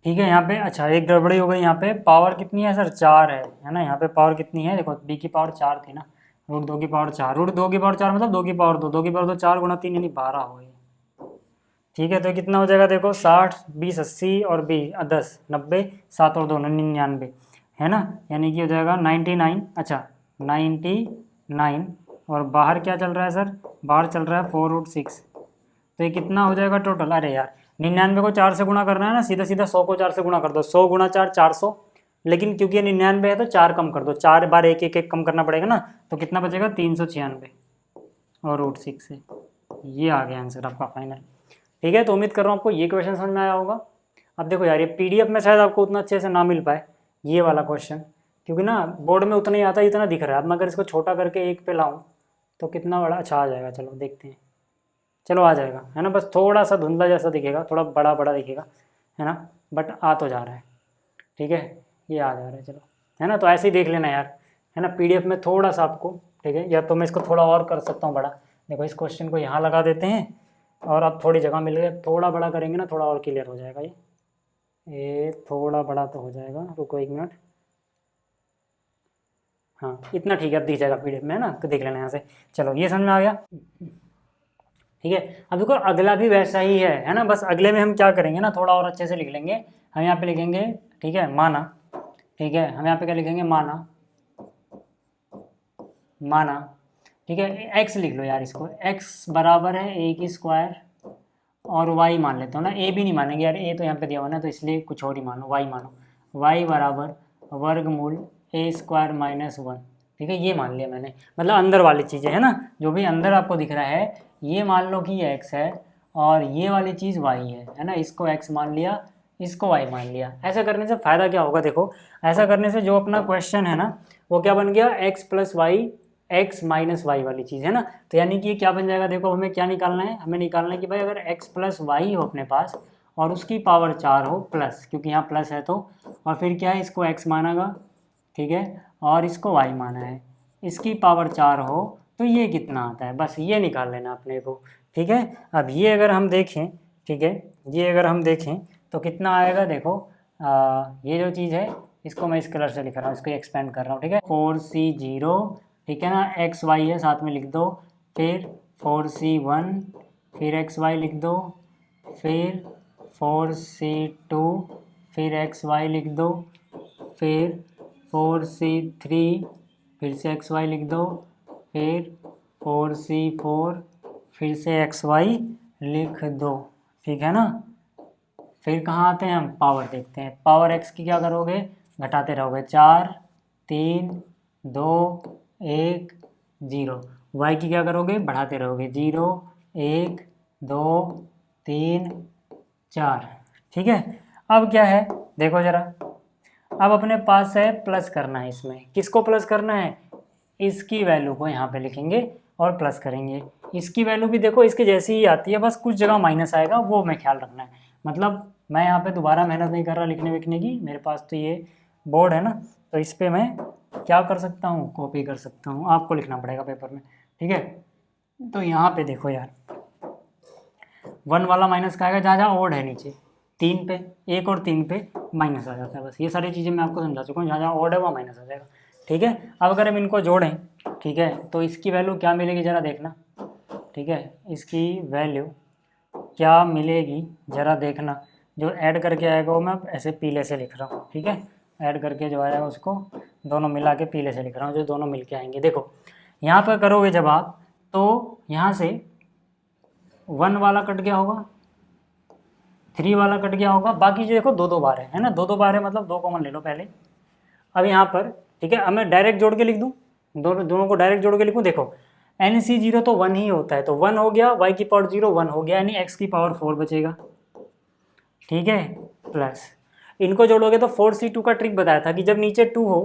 S1: ठीक है। यहाँ पे अच्छा एक गड़बड़ी हो गई, यहाँ पे पावर कितनी है सर 4 है ना, यहाँ पे पावर कितनी है, देखो बी की पावर 4 थी ना, √2 की पावर 4, √2 की पावर 4 मतलब 2 की पावर 2, 2 की पावर 2 4 गुणा 3 यानी 12 हो गई, ठीक है। तो कितना हो जाएगा देखो 60 20 80 और 10 90, 7 और 2 99, है ना, यानी कि हो जाएगा 99, अच्छा 99, और बाहर क्या चल रहा है सर, बाहर चल रहा है 4√6, तो ये कितना हो जाएगा टोटल, अरे यार 99 को 4 से गुणा करना है ना, सीधा सीधा 100 को 4 से गुणा कर दो, 100 गुणा 4 400, लेकिन क्योंकि ये 99 है तो 4 कम कर दो, 4 बार एक एक एक कम करना पड़ेगा ना, तो कितना बचेगा 396 और √6 से, ये आ गया आंसर आपका फाइनल, ठीक है। तो उम्मीद कर रहा हूँ आपको ये क्वेश्चन समझ में आया होगा। अब देखो यार ये PDF में शायद आपको उतना अच्छे से ना मिल पाए ये वाला क्वेश्चन, क्योंकि ना बोर्ड में उतना ही आता है इतना दिख रहा है। अब मैं अगर इसको छोटा करके एक पे लाऊँ तो कितना बड़ा अच्छा आ जाएगा, चलो देखते हैं, चलो आ जाएगा, है ना, बस थोड़ा सा धुंधला जैसा दिखेगा, थोड़ा बड़ा बड़ा दिखेगा, है ना, बट आ तो जा रहा है, ठीक है, ये आ जा रहा है, चलो, है ना। तो ऐसे ही देख लेना यार, है ना, PDF में थोड़ा सा आपको, ठीक है, या तो मैं इसको थोड़ा और कर सकता हूँ बड़ा, देखो इस क्वेश्चन को यहाँ लगा देते हैं और अब थोड़ी जगह मिल गई, थोड़ा बड़ा करेंगे ना थोड़ा और क्लियर हो जाएगा ये थोड़ा बड़ा तो हो जाएगा, रुको 1 मिनट, हाँ इतना ठीक है, अब दिख जाएगा PDF में, है ना, तो देख लेना यहाँ से। चलो ये समझ में आ गया, ठीक है। अब देखो अगला भी वैसा ही है ना, बस अगले में हम क्या करेंगे ना, थोड़ा और अच्छे से लिख लेंगे। हम यहाँ पे लिखेंगे, ठीक है, माना, ठीक है, हम यहाँ पे क्या लिखेंगे, माना, माना, ठीक है, x लिख लो यार, इसको x बराबर है a की स्क्वायर और y मान लेते हो ना, a भी नहीं मानेंगे यार, a तो यहाँ पे दिया हुआ ना, तो इसलिए कुछ और ही मानो, y मानो, y बराबर वर्गमूल a² - 1, ठीक है, ये मान लिया मैंने, मतलब अंदर वाली चीज़ें है ना, जो भी अंदर आपको दिख रहा है ये मान लो कि ये x है और ये वाली चीज़ y है ना, इसको x मान लिया, इसको y मान लिया। ऐसा करने से फ़ायदा क्या होगा, देखो ऐसा करने से जो अपना क्वेश्चन है ना वो क्या बन गया, x + y x - y वाली चीज़ है ना, तो यानी कि ये क्या बन जाएगा, देखो हमें क्या निकालना है, हमें निकालना है कि भाई अगर x + y हो अपने पास और उसकी पावर 4 हो प्लस, क्योंकि यहाँ प्लस है तो, और फिर क्या है इसको x मानागा, ठीक है, और इसको y माना है, इसकी पावर 4 हो तो ये कितना आता है, बस ये निकाल लेना अपने को, ठीक है। अब ये अगर हम देखें, ठीक है, ये अगर हम देखें तो कितना आएगा, देखो ये जो चीज़ है इसको मैं इस कलर से लिख रहा हूँ, इसको एक्सपेंड कर रहा हूँ, ठीक है, 4C0, ठीक है ना, XY है साथ में लिख दो, फिर 4C1, फिर XY लिख दो, फिर 4C2, फिर XY लिख दो, फिर 4C3, फिर से XY लिख दो, फिर 4C4, फिर से XY लिख दो, ठीक है ना। फिर कहाँ आते हैं हम, पावर देखते हैं, पावर x की क्या करोगे, घटाते रहोगे, 4 3 2 1 0, y की क्या करोगे, बढ़ाते रहोगे, 0 1 2 3 4, ठीक है। अब क्या है देखो ज़रा, अब अपने पास है प्लस करना है, इसमें किसको प्लस करना है, इसकी वैल्यू को यहाँ पे लिखेंगे और प्लस करेंगे, इसकी वैल्यू भी देखो इसके जैसी ही आती है, बस कुछ जगह माइनस आएगा, वो हमें ख्याल रखना है। मतलब मैं यहाँ पे दोबारा मेहनत नहीं कर रहा लिखने विखने की, मेरे पास तो ये बोर्ड है ना, तो इस पर मैं क्या कर सकता हूँ, कॉपी कर सकता हूँ, आपको लिखना पड़ेगा पेपर में, ठीक है। तो यहाँ पे देखो यार, 1 वाला माइनस का आएगा जहाँ जहाँ ओड है नीचे, 3 पे, 1 और 3 पे माइनस आ जाता है। बस ये सारी चीज़ें मैं आपको समझा चुका हूँ, जहाँ जहाँ ओड है वहाँ माइनस आ जाएगा। ठीक है, अब अगर हम इनको जोड़ें, ठीक है, तो इसकी वैल्यू क्या मिलेगी ज़रा देखना। ठीक है, इसकी वैल्यू क्या मिलेगी ज़रा देखना। जो ऐड करके आएगा वो मैं ऐसे पीले से लिख रहा हूँ। ठीक है, ऐड करके जो आएगा उसको दोनों मिला के पीले से लिख रहा हूँ, जो दोनों मिल के आएंगे। देखो यहाँ पर करोगे जब आप, तो यहाँ से 1 वाला कट गया होगा, 3 वाला कट गया होगा, बाकी जो देखो 2 बार है ना, 2 बार है, मतलब 2 कॉमन ले लो पहले। अब यहाँ पर ठीक है, अब मैं डायरेक्ट जोड़ के लिख दूँ, दोनों को डायरेक्ट जोड़ के लिखूँ। देखो NC0 तो 1 ही होता है, तो 1 हो गया, y की पावर 0 1 हो गया, यानी x की पावर 4 बचेगा। ठीक है, प्लस इनको जोड़ोगे तो 4C2 का ट्रिक बताया था कि जब नीचे 2 हो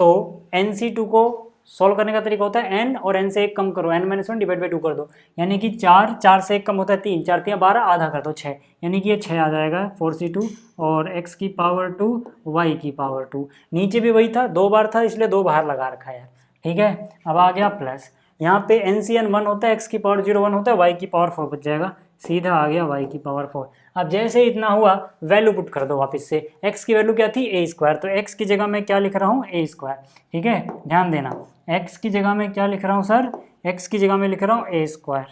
S1: तो NC2 को सॉल्व करने का तरीका होता है n और n से 1 कम करो, n-1 डिवाइड बाई 2 कर दो, यानी कि 4 से 1 कम होता है 3, 4 3 12, आधा कर दो 6, यानी कि ये 6 आ जाएगा 4C2 और x की पावर 2 y की पावर 2। नीचे भी वही था, 2 बार था इसलिए 2 बाहर लगा रखा है यार। ठीक है, अब आ गया प्लस, यहाँ पे NCN 1 होता है, x की पावर 0 1 होता है, y की पावर 4 बच जाएगा, सीधा आ गया y की पावर 4। अब जैसे इतना हुआ वैल्यू पुट कर दो वापस से, x की वैल्यू क्या थी a², तो x की जगह मैं क्या लिख रहा हूँ a²। ठीक है, ध्यान देना, x की जगह में क्या लिख रहा हूँ सर, x की जगह में लिख रहा हूँ a²।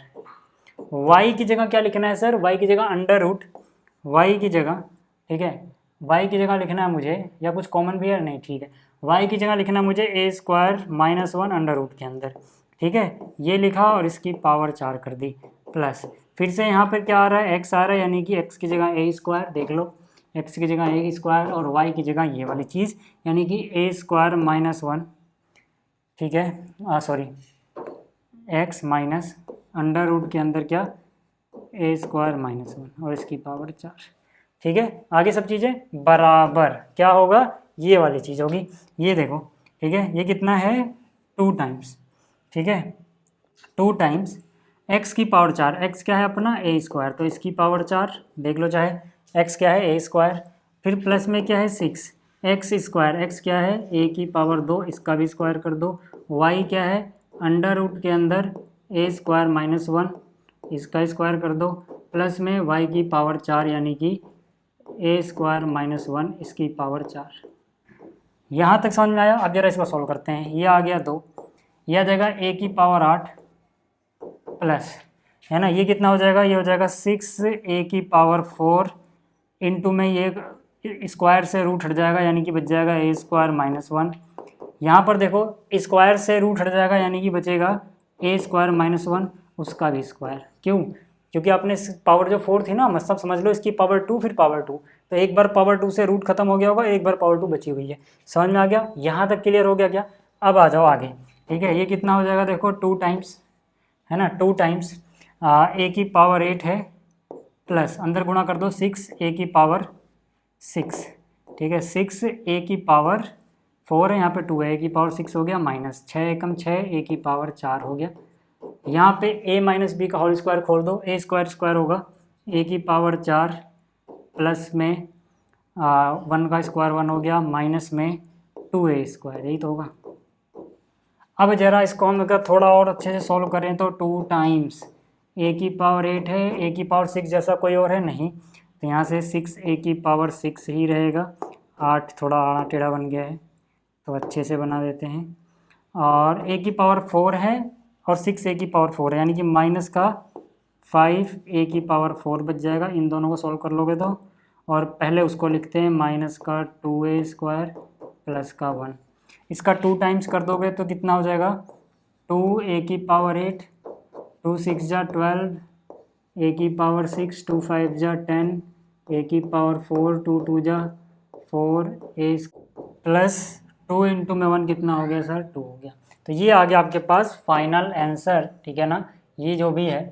S1: y की जगह क्या लिखना है सर, y की जगह अंडर रूट, y की जगह, ठीक है, y की जगह लिखना है मुझे, या कुछ कॉमन भी है नहीं, ठीक है, y की जगह लिखना है मुझे a² - 1 अंडर रूट के अंदर। ठीक है, ये लिखा और इसकी पावर 4 कर दी, प्लस फिर से यहाँ पर क्या आ रहा है, x आ रहा है, यानी कि x की जगह a², देख लो x की जगह a² और y की जगह ये वाली चीज़, यानी कि a² - 1, ठीक है, sorry x minus under root के अंदर क्या a² - 1 और इसकी पावर 4। ठीक है, आगे सब चीज़ें बराबर क्या होगा, ये वाली चीज़ होगी, ये देखो। ठीक है, ये कितना है 2 टाइम्स, ठीक है, 2 टाइम्स x की पावर 4, x क्या है अपना a², तो इसकी पावर 4 देख लो, चाहे x क्या है a², फिर प्लस में क्या है 6 x², x क्या है a की पावर 2, इसका भी स्क्वायर कर दो, y क्या है अंडर रूट के अंदर a² - 1, इसका स्क्वायर कर दो, प्लस में y की पावर 4, यानी कि a² - 1 इसकी पावर 4। यहाँ तक समझ में आया। अब जरा इसको सॉल्व करते हैं, ये आ गया 2, यह आ जाएगा a की पावर 8 प्लस, है ना, ये कितना हो जाएगा, ये हो जाएगा 6a की पावर 4 इंटू में ये स्क्वायर से रूट हट जाएगा, यानी कि बच जाएगा a² - 1। यहाँ पर देखो स्क्वायर से रूट हट जाएगा, यानी कि बचेगा a² - 1, उसका भी स्क्वायर। क्यों, क्योंकि आपने पावर जो 4 थी ना, मतलब समझ लो इसकी पावर 2 फिर पावर 2, तो एक बार पावर 2 से रूट खत्म हो गया होगा, एक बार पावर 2 बची हुई है। समझ में आ गया, यहाँ तक क्लियर हो गया क्या। अब आ जाओ आगे। ठीक है, ये कितना हो जाएगा देखो 2 टाइम्स, है ना, 2 टाइम्स a की पावर 8 है, प्लस अंदर गुणा कर दो 6a की पावर 6, ठीक है, 6a की पावर 4 है, यहाँ पे 2 है, a की पावर 6 हो गया, माइनस 6 एकम 6 a की पावर 4 हो गया। यहाँ पे a माइनस बी का होल स्क्वायर खोल दो, a स्क्वायर होगा a की पावर 4 प्लस में 1 का स्क्वायर 1 हो गया, माइनस में 2a², यही तो होगा। अब जरा इसको हम अगर थोड़ा और अच्छे से सॉल्व करें तो 2 टाइम्स a की पावर 8 है, a की पावर 6 जैसा कोई और है नहीं, तो यहाँ से 6a की पावर 6 ही रहेगा। 8 थोड़ा आड़ा टेढ़ा बन गया है तो अच्छे से बना देते हैं, और a की पावर 4 है और 6a की पावर 4 है, यानी कि माइनस का 5a की पावर 4 बच जाएगा। इन दोनों को सॉल्व कर लोगे तो, और पहले उसको लिखते हैं माइनस का 2a² प्लस का 1, इसका 2 टाइम्स कर दोगे तो कितना हो जाएगा 2a की पावर 8, 2 6 जा 12, a की पावर 6, 2 5 जा 10, a की पावर 4, 2 2 जा 4, a प्लस 2 इंटू में 1 कितना हो गया सर 2 हो गया। तो ये आ गया आपके पास फाइनल आंसर, ठीक है ना, ये जो भी है,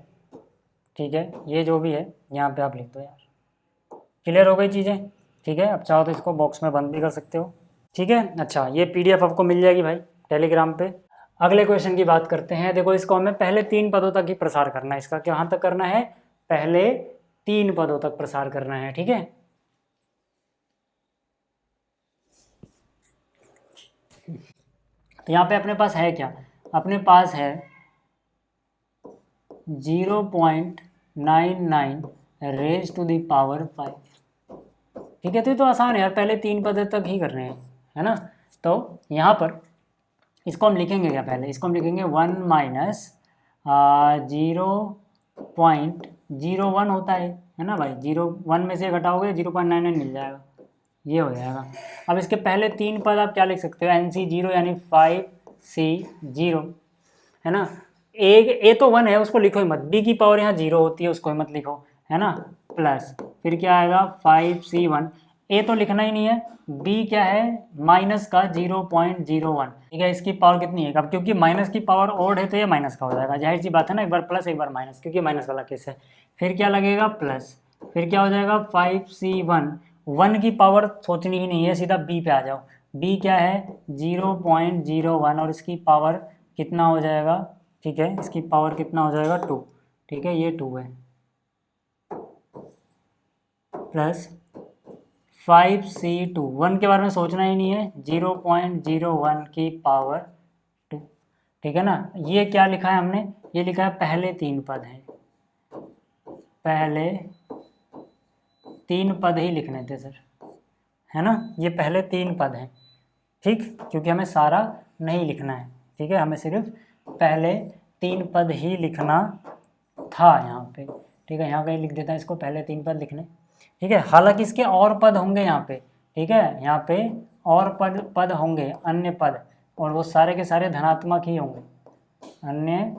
S1: ठीक है, ये जो भी है यहाँ पे आप लिख दो यार। क्लियर हो गई चीज़ें, ठीक है। अब चाहो तो इसको बॉक्स में बंद भी कर सकते हो, ठीक है। अच्छा, ये PDF आपको मिल जाएगी भाई टेलीग्राम पे। अगले क्वेश्चन की बात करते हैं। देखो, इसको हमें पहले 3 पदों तक ही प्रसार करना है। इसका कहाँ तक करना है, पहले 3 पदों तक प्रसार करना है, ठीक है। तो यहाँ पे अपने पास है क्या, अपने पास है 0.0 99 रेज टू द पावर 5। ठीक है, तो ये तो आसान है यार, पहले 3 पद तक ही कर रहे हैं, है ना। तो यहाँ पर इसको हम लिखेंगे क्या, पहले इसको हम लिखेंगे 1 माइनस 0.01 होता है ना भाई। 0.1 में से घटाओगे 0.99 मिल जाएगा, ये हो जाएगा। अब इसके पहले 3 पद आप क्या लिख सकते हो, NC0 यानी 5C0, है ना। ए तो 1 है, उसको लिखो ही मत, बी की पावर यहाँ 0 होती है, उसको मत लिखो, है ना। प्लस फिर क्या आएगा 5C1, ए तो लिखना ही नहीं है, बी क्या है माइनस का 0.01। ठीक है, इसकी पावर कितनी है, अब क्योंकि माइनस की पावर ओड है तो ये माइनस का हो जाएगा, जाहिर सी बात है ना, एक बार प्लस एक बार माइनस, क्योंकि माइनस वाला केस है। फिर क्या लगेगा प्लस, फिर क्या हो जाएगा 5C1, 1 की पावर सोचनी ही नहीं है, सीधा बी पे आ जाओ। बी क्या है 0.01 और इसकी पावर कितना हो जाएगा, ठीक है, इसकी पावर कितना हो जाएगा 2। ठीक है, ये 2 है, प्लस 5C2, 1 के बारे में सोचना ही नहीं है, 0.01 की पावर 2। ठीक है ना। ये क्या लिखा है हमने, ये लिखा है पहले 3 पद हैं, पहले 3 पद ही लिखने थे सर, है ना, ये पहले 3 पद हैं। ठीक, क्योंकि हमें सारा नहीं लिखना है, ठीक है, हमें सिर्फ पहले 3 पद ही लिखना था यहाँ पे। ठीक है, यहाँ कहीं लिख देता है इसको, पहले 3 पद लिखने। ठीक है, हालांकि इसके और पद होंगे यहाँ पे, ठीक है, यहाँ पे और पद होंगे, अन्य पद, और वो सारे के सारे धनात्मक ही होंगे, अन्य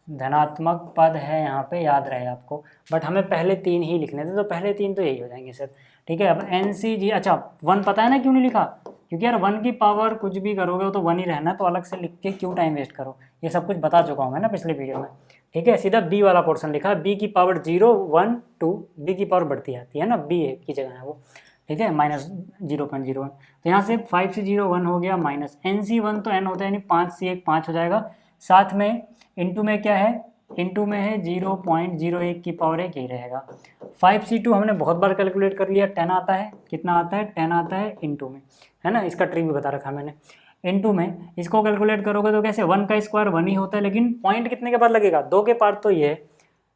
S1: धनात्मक पद है यहाँ पे, याद रहे आपको। बट हमें पहले 3 ही लिखने थे, तो पहले 3 तो यही हो जाएंगे सर। ठीक है, अब NCG, अच्छा 1 पता है ना क्यों नहीं लिखा, क्योंकि यार 1 की पावर कुछ भी करोगे वो तो 1 ही रहना, तो अलग से लिख के क्यों टाइम वेस्ट करो, ये सब कुछ बता चुका हूँ मैं ना पिछले वीडियो में। ठीक है, सीधा बी वाला पोर्शन लिखा, बी की पावर 0, 1, 2, बी की पावर बढ़ती आती है ना, बी की जगह है वो। ठीक है, माइनस 0.01, तो यहाँ से 5C01 हो गया, माइनस NC1 तो n होता है यानी 5C1 5 हो जाएगा, साथ में इंटू में क्या है, इंटू में है 0.01 की पावर 1 ही रहेगा। 5C2 हमने बहुत बार कैलकुलेट कर लिया, 10 आता है, कितना आता है 10 आता है इंटू में, है ना, इसका ट्रिक भी बता रखा मैंने। इंटू में इसको कैलकुलेट करोगे तो कैसे, 1 का स्क्वायर 1 ही होता है, लेकिन पॉइंट कितने के बाद लगेगा, 2 के पार्ट, तो ये है,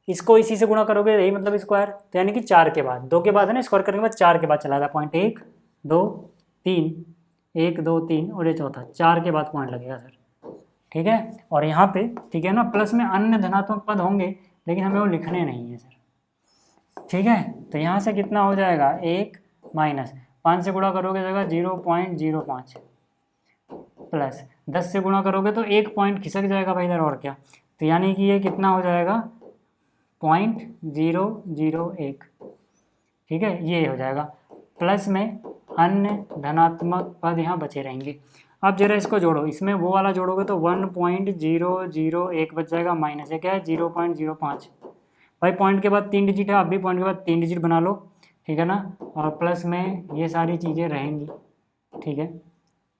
S1: इसको इसी से गुणा करोगे, यही मतलब स्क्वायर, तो यानी कि 4 के बाद, 2 के बाद है ना, स्क्वायर करने के बाद 4 के बाद चला था पॉइंट, 1 2 3, 1 2 3 और ये चौथा, 4 के बाद पॉइंट लगेगा सर। ठीक है, और यहाँ पे ठीक है ना, प्लस में अन्य धनात्मक पद होंगे, लेकिन हमें वो लिखने नहीं है सर। ठीक है, तो यहाँ से कितना हो जाएगा 1 माइनस 5 से गुणा करोगे जाएगा 0.05, प्लस 10 से गुणा करोगे तो 1 पॉइंट खिसक जाएगा भाई इधर, और क्या, तो यानी कि ये कितना हो जाएगा 0.001। ठीक है, ये हो जाएगा, प्लस में अन्य धनात्मक पद यहाँ बचे रहेंगे। अब जरा इसको जोड़ो, इसमें वो वाला जोड़ोगे तो 1.001 बच जाएगा, माइनस है क्या है 0.05। भाई पॉइंट के बाद 3 डिजिट है, आप भी पॉइंट के बाद 3 डिजिट बना लो, ठीक है ना, और प्लस में ये सारी चीज़ें रहेंगी। ठीक है,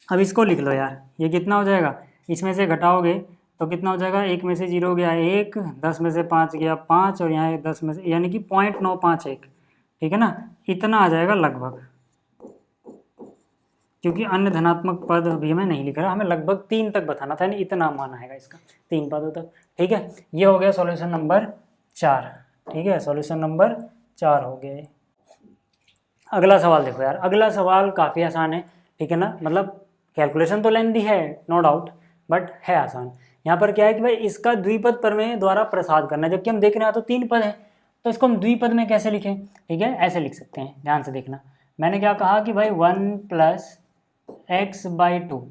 S1: अब इसको लिख लो यार, ये कितना हो जाएगा, इसमें से घटाओगे तो कितना हो जाएगा, 1 में से 0 गया 1, 10 में से 5 गया 5, और यहाँ 10 में से यानी कि 0.951, ठीक है ना, इतना आ जाएगा लगभग, क्योंकि अन्य धनात्मक पद अभी हमें नहीं लिख रहा, हमें लगभग 3 तक बताना था, यानी इतना माना है इसका 3 पदों तक। ठीक है, ये हो गया सॉल्यूशन नंबर 4। ठीक है, सॉल्यूशन नंबर 4 हो गए। अगला सवाल देखो यार, अगला सवाल काफ़ी आसान है, ठीक है ना, मतलब कैलकुलेशन तो लेंथी है नो डाउट, बट है आसान। यहाँ पर क्या है कि भाई इसका द्विपद प्रमेय द्वारा प्रसाद करना है, जबकि हम देख रहे हैं तो 3 पद है, तो इसको हम द्विपद में कैसे लिखें। ठीक है, ऐसे लिख सकते हैं, ध्यान से देखना, मैंने क्या कहा कि भाई 1 + x/2,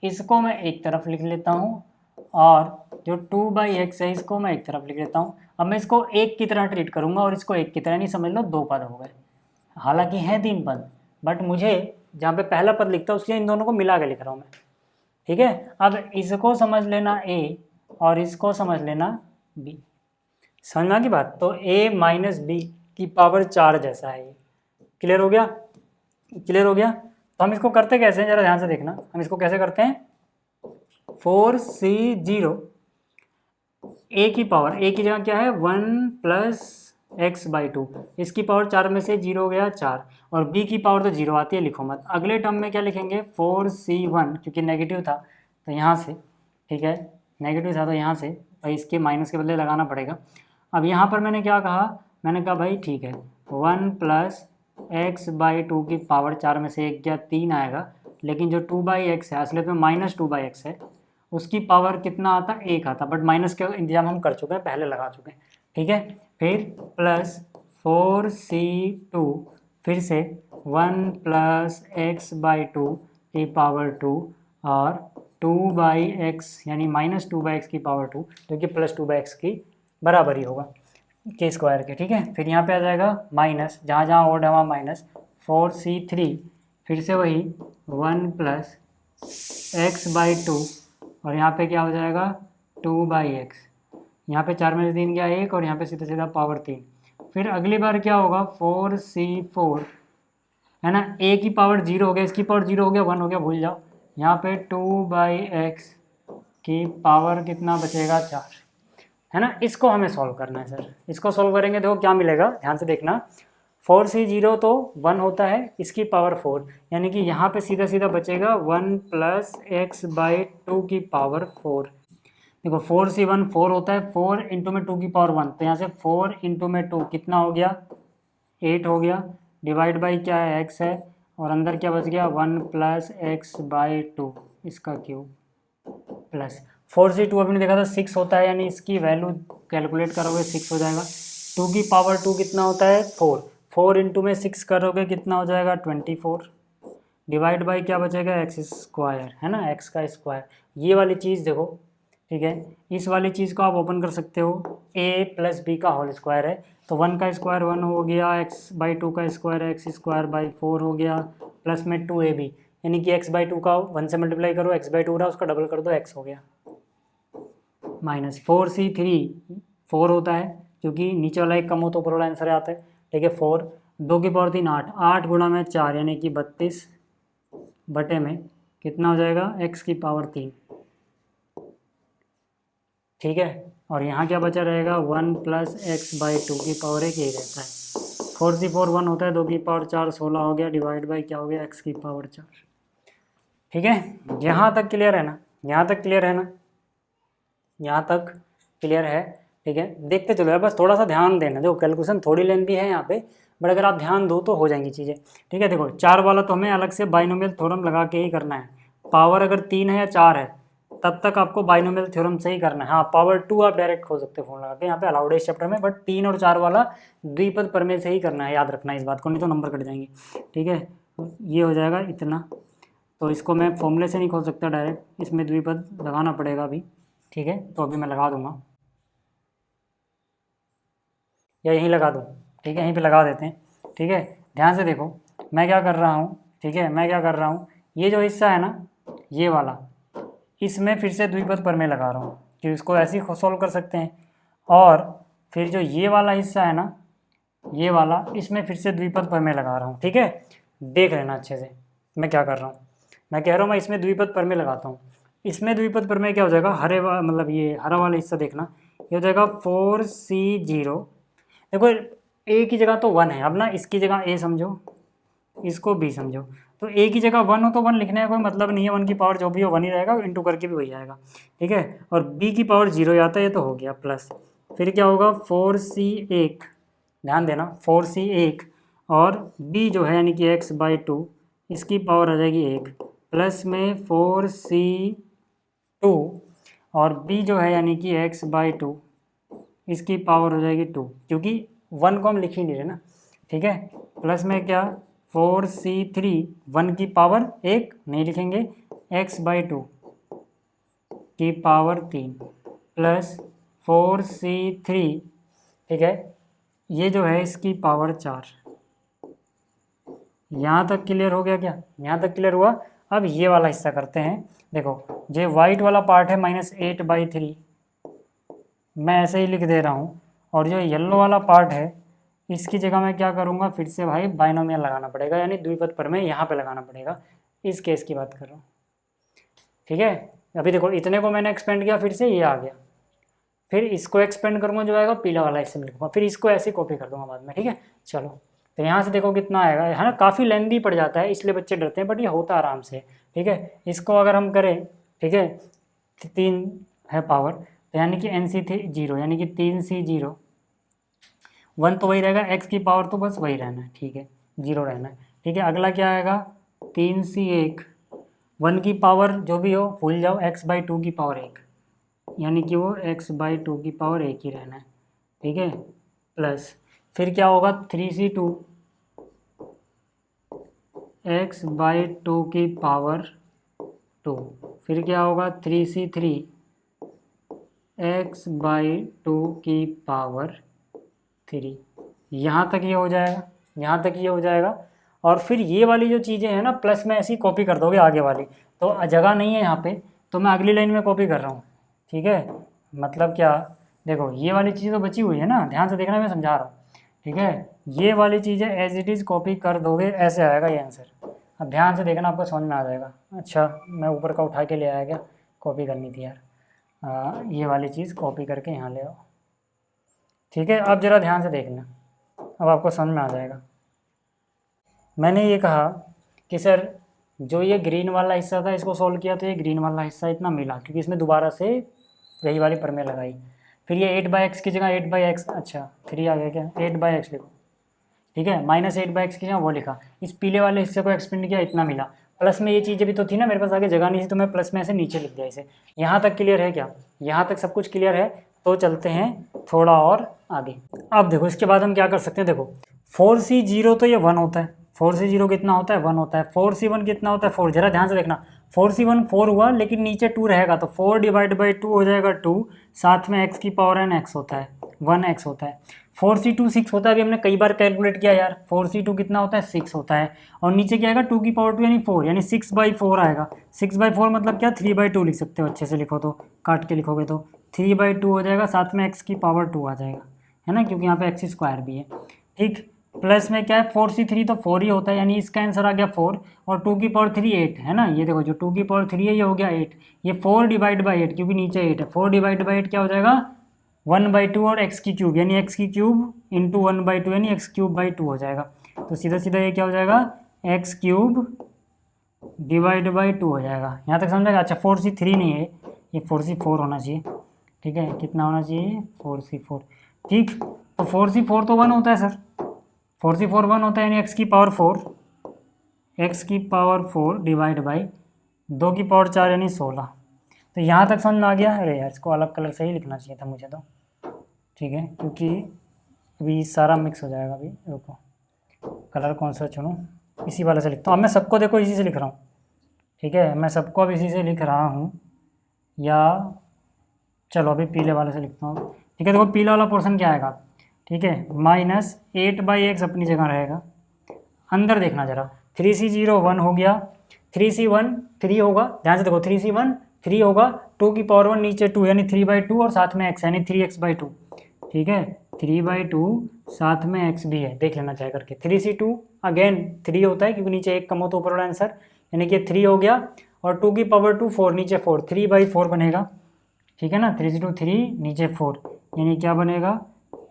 S1: इसको मैं एक तरफ लिख लेता हूँ, और जो 2/x है इसको मैं एक तरफ लिख लेता हूँ। अब मैं इसको एक की तरह ट्रीट करूँगा और इसको एक की तरह नहीं, समझ लो 2 पद हो गए, हालांकि हैं 3 पद, बट मुझे जहाँ पे पहला पद लिखता है उसके इन दोनों को मिला के लिख रहा हूँ मैं। ठीक है, अब इसको समझ लेना a और इसको समझ लेना b, समझ में आ गई बात। तो a माइनस b की पावर 4 जैसा है, क्लियर हो गया, क्लियर हो गया। तो हम इसको करते कैसे हैं, जरा ध्यान से देखना, हम इसको कैसे करते हैं, 4C0, a की पावर, a की जगह क्या है 1 + x/2, इसकी पावर 4 में से 0 गया 4, और b की पावर तो 0 आती है, लिखो मत। अगले टर्म में क्या लिखेंगे 4C1, क्योंकि नेगेटिव था तो यहाँ से, ठीक है, नेगेटिव था तो यहाँ से, भाई इसके माइनस के बदले लगाना पड़ेगा, अब यहाँ पर मैंने क्या कहा, मैंने कहा भाई ठीक है 1 प्लस एक्स बाई टू की पावर 4 में से एक गया 3 आएगा, लेकिन जो 2/x है असलियत में माइनस 2/x है, उसकी पावर कितना आता, 1 आता, बट माइनस का इंतजाम हम कर चुके हैं, पहले लगा चुके हैं, ठीक है। फिर प्लस 4c2 फिर से 1 प्लस एक्स बाई टू की पावर 2 और 2/x यानी माइनस 2/x की पावर 2 जो कि प्लस 2/x की बराबर ही होगा के स्क्वायर के, ठीक है। फिर यहाँ पे आ जाएगा माइनस, जहाँ जहाँ ओड है वहाँ माइनस 4c3 फिर से वही 1 प्लस एक्स बाई टू और यहाँ पे क्या हो जाएगा 2/x, यहाँ पे 4 में से 3 गया 1 और यहाँ पे सीधा सीधा पावर 3। फिर अगली बार क्या होगा 4c4 है ना, a की पावर 0 हो गया, इसकी पावर 0 हो गया, 1 हो गया, भूल जाओ। यहाँ पे 2/x की पावर कितना बचेगा 4, है ना। इसको हमें सॉल्व करना है सर। इसको सॉल्व करेंगे देखो क्या मिलेगा, ध्यान से देखना। 4c0 तो 1 होता है, इसकी पावर 4, यानी कि यहाँ पे सीधा सीधा बचेगा 1 प्लस एक्स बाई टू की पावर 4। देखो 4c1 4 होता है, 4 इंटू में 2 की पावर 1, तो यहाँ से 4 इंटू में 2 कितना हो गया 8 हो गया, डिवाइड बाई क्या है x है, और अंदर क्या बच गया 1 प्लस एक्स बाई टू इसका क्यूब प्लस 4c2 अभी देखा था 6 होता है, यानी इसकी वैल्यू कैलकुलेट करोगे 6 हो जाएगा। 2 की पावर 2 कितना होता है 4, 4 इंटू में 6 करोगे कितना हो जाएगा 24, डिवाइड बाई क्या बचेगा एक्स स्क्वायर, है ना, एक्स का स्क्वायर। ये वाली चीज़ देखो, ठीक है, इस वाली चीज़ को आप ओपन कर सकते हो, a प्लस बी का होल स्क्वायर है, तो 1 का स्क्वायर 1 हो गया, एक्स बाई टू का स्क्वायर एक्स स्क्वायर बाई 4 हो गया, प्लस में 2ab, यानी कि x बाई टू का 1 से मल्टीप्लाई करो, x बाई टू रहा उसका डबल कर दो, x हो गया, माइनस 4c3 4 होता है, क्योंकि नीचे वाला एक कम हो तो ऊपर वाला आंसर आता है, ठीक है। 4 2 की पावर 3 8, 8 गुणा में 4 यानी कि 32 बटे में कितना हो जाएगा x की पावर 3, ठीक है। और यहाँ क्या बचा रहेगा 1 प्लस एक्स बाई टू की पावर 1 यही रहता है। 4c4 1 होता है, 2 की पावर 4 16 हो गया, डिवाइड बाई क्या हो गया x की पावर 4, ठीक है। यहाँ तक क्लियर है ना, यहाँ तक क्लियर है ना, यहाँ तक क्लियर है, ठीक है। देखते चलो यार, बस थोड़ा सा ध्यान देना, देखो कैलकुलेशन थोड़ी लेंथी है यहाँ पे, बट अगर आप ध्यान दो तो हो जाएंगी चीज़ें, ठीक है। देखो 4 वाला तो हमें अलग से बाइनोमियल थ्योरम लगा के ही करना है, पावर अगर 3 है या 4 है तब तक आपको बाइनोमियल थ्योरम से ही करना है। हाँ पावर 2 आप डायरेक्ट खोल सकते हो फोन लगा के, यहाँ पे अलाउड है इस चैप्टर में, बट 3 और 4 वाला द्विपद प्रमेय से ही करना है, याद रखना इस बात को, नहीं तो नंबर कट जाएंगे, ठीक है। ये हो जाएगा इतना, तो इसको मैं फॉर्मूले से नहीं खोल सकता डायरेक्ट, इसमें द्विपद लगाना पड़ेगा अभी, ठीक है। तो अभी मैं लगा दूंगा या यहीं लगा दूँ, ठीक है, यहीं पे लगा देते हैं, ठीक है। ध्यान से देखो मैं क्या कर रहा हूँ, ठीक है, मैं क्या कर रहा हूँ, ये जो हिस्सा है ना ये वाला, इसमें फिर से द्विपद प्रमेय लगा रहा हूँ, कि इसको ऐसे ही सॉल्व कर सकते हैं। और फिर जो ये वाला हिस्सा है ना ये वाला, इसमें फिर से द्विपद प्रमेय लगा रहा हूँ, ठीक है। देख लेना अच्छे से मैं क्या कर रहा हूँ, मैं कह रहा हूँ मैं इसमें द्विपद प्रमेय लगाता हूँ। इसमें द्विपद प्रमेय क्या हो जाएगा, मतलब ये हरा वाला हिस्सा देखना, ये हो जाएगा 4c0, देखो a की जगह तो 1 है, अब ना इसकी जगह a समझो, इसको b समझो, तो a की जगह 1 हो तो 1 लिखने का कोई मतलब नहीं है, 1 की पावर जो भी हो 1 ही रहेगा, इंटू करके भी वही आएगा, ठीक है। और b की पावर 0 आता है, ये तो हो गया प्लस, फिर क्या होगा 4c1, ध्यान देना 4c1 और b जो है यानी कि x बाई टू, इसकी पावर आ जाएगी 1, प्लस में 4c2 और b जो है यानी कि x बाई टू, इसकी पावर हो जाएगी 2, क्योंकि 1 को हम लिख ही नहीं रहे ना, ठीक है। प्लस में क्या 4c3, 1 की पावर 1 नहीं लिखेंगे, x बाई टू की पावर 3 प्लस 4c3, ठीक है, ये जो है इसकी पावर 4। यहाँ तक क्लियर हो गया क्या, यहाँ तक क्लियर हुआ। अब ये वाला हिस्सा करते हैं, देखो जो वाइट वाला पार्ट है -8/3 मैं ऐसे ही लिख दे रहा हूँ, और जो येलो वाला पार्ट है इसकी जगह मैं क्या करूँगा, फिर से भाई बाइनोमियल लगाना पड़ेगा, यानी द्विपद प्रमेय यहाँ पे लगाना पड़ेगा, इस केस की बात कर रहा हूँ, ठीक है। अभी देखो इतने को मैंने एक्सपेंड किया, फिर से ये आ गया, फिर इसको एक्सपेंड करूँगा जो आएगा पीला वाला इससे लिखूँगा, फिर इसको ऐसे कॉपी कर दूँगा बाद में, ठीक है। चलो तो यहाँ से देखो कितना आएगा, है ना, काफ़ी लेंदी पड़ जाता है इसलिए बच्चे डरते हैं, बट ये होता आराम से, ठीक है। इसको अगर हम करें, ठीक है, 3 है पावर, तो यानी कि NC0 यानी कि 3c0 1 तो वही रहेगा, x की पावर तो बस वही रहना है, ठीक है, 0 रहना है, ठीक है। अगला क्या आएगा 3c1, 1 की पावर जो भी हो भूल जाओ, x/2 की पावर 1, यानी कि वो x/2 की पावर 1 ही रहना है, ठीक है। प्लस फिर क्या होगा 3c2, x/2 की पावर 2, फिर क्या होगा 3c3, x/2 की पावर 3। यहाँ तक ये हो जाएगा, यहाँ तक ये हो जाएगा। और फिर ये वाली जो चीज़ें हैं ना प्लस में ऐसी कॉपी कर दोगे आगे वाली, तो जगह नहीं है यहाँ पे, तो मैं अगली लाइन में कॉपी कर रहा हूँ, ठीक है। मतलब क्या, देखो ये वाली चीज़ तो बची हुई है ना, ध्यान से देखना, मैं समझा रहा हूँ, ठीक है। ये वाली चीज़ें एज इट इज़ कॉपी कर दोगे, ऐसे आएगा ये आंसर। अब ध्यान से देखना, आपको समझ में आ जाएगा। अच्छा मैं ऊपर का उठा के ले आया, क्या कॉपी करनी थी यार। ये वाली चीज़ कॉपी करके यहाँ ले आओ, ठीक है। अब ज़रा ध्यान से देखना, अब आपको समझ में आ जाएगा। मैंने ये कहा कि सर जो ये ग्रीन वाला हिस्सा था इसको सॉल्व किया तो ये ग्रीन वाला हिस्सा इतना मिला, क्योंकि इसमें दोबारा से यही वाली प्रमेय लगाई। फिर ये 8/x की जगह 8/x, अच्छा 3 आ गया क्या, 8/x लिखो, ठीक है, -8/x की जगह वो लिखा। इस पीले वाले हिस्से को एक्सपेंड किया, इतना मिला। प्लस में ये चीज़ें भी तो थी ना, मेरे पास आगे जगह नहीं थी तो मैं प्लस में ऐसे नीचे लिख दिया इसे। यहाँ तक क्लियर है क्या, यहाँ तक सब कुछ क्लियर है। तो चलते हैं थोड़ा और आगे। अब देखो इसके बाद हम क्या कर सकते हैं, देखो 4c0 तो ये 1 होता है, 4c0 कितना होता है 1 होता है, 4c1 कितना होता है 4। जरा ध्यान से देखना, 4c1 4 हुआ, लेकिन नीचे 2 रहेगा तो 4/2 हो जाएगा 2, साथ में x की पावर n x होता है, 1x होता है। 4c2 6 होता है, अभी हमने कई बार कैलकुलेट किया यार, 4c2 कितना होता है 6 होता है। और नीचे क्या आएगा 2 की पावर 2 यानी 4, यानी 6/4 आएगा। 6/4 मतलब क्या, 3/2 लिख सकते हो, अच्छे से लिखो तो, काट के लिखोगे तो 3/2 हो जाएगा, साथ में x की पावर 2 आ जाएगा, है ना, क्योंकि यहाँ पे x² भी है, ठीक। प्लस में क्या है 4c3 तो 4 ही होता है, यानी इसका आंसर आ गया 4, और 2 की पावर 3 8 है ना, ये देखो जो 2 की पावर 3 है ये हो गया 8, ये 4/8 क्योंकि नीचे 8 है, 4/8 क्या हो जाएगा 1/2 और x की क्यूब, यानी x की क्यूब इंटू 1/2 यानी x³ हो जाएगा। तो सीधा सीधा ये क्या हो जाएगा x³ / 2 हो जाएगा। यहाँ तक समझ आएगा। अच्छा 4c3 नहीं है, ये 4c4 होना चाहिए, ठीक है, कितना होना चाहिए 4c4, ठीक। तो 4c4 तो 1 होता है सर, 4c4 1 होता है, यानी x की पावर 4 / 2 की पावर 4 यानी 16। तो यहाँ तक समझ में आ गया। अरे यार इसको अलग कलर से ही लिखना चाहिए था मुझे तो, ठीक है, क्योंकि अभी सारा मिक्स हो जाएगा। अभी रुको, कलर कौन सा चुनूँ, इसी वाले से लिखता हूँ। अब मैं सबको देखो इसी से लिख रहा हूँ, ठीक है, मैं सबको अब इसी से लिख रहा हूँ, या चलो अभी पीले वाले से लिखता हूँ, ठीक है। देखो पीला वाला पोर्शन क्या आएगा, ठीक है, -8/x अपनी जगह रहेगा। अंदर देखना जरा, 3c0 1 हो गया, 3c1 3 होगा, ध्यान से देखो 3c1 3 होगा, 2 की पावर 1 नीचे 2 यानी 3/2 और साथ में x यानी 3x/2, ठीक है, 3/2 साथ में x भी है, देख लेना चाहे करके। 3c2 अगेन 3 होता है क्योंकि नीचे 1 कम हो तो ऊपर वाला आंसर, यानी कि 3 हो गया, और 2 की पावर 2 4 नीचे 4, 3/4 बनेगा, ठीक है ना। 3c2 3 नीचे 4 यानी क्या बनेगा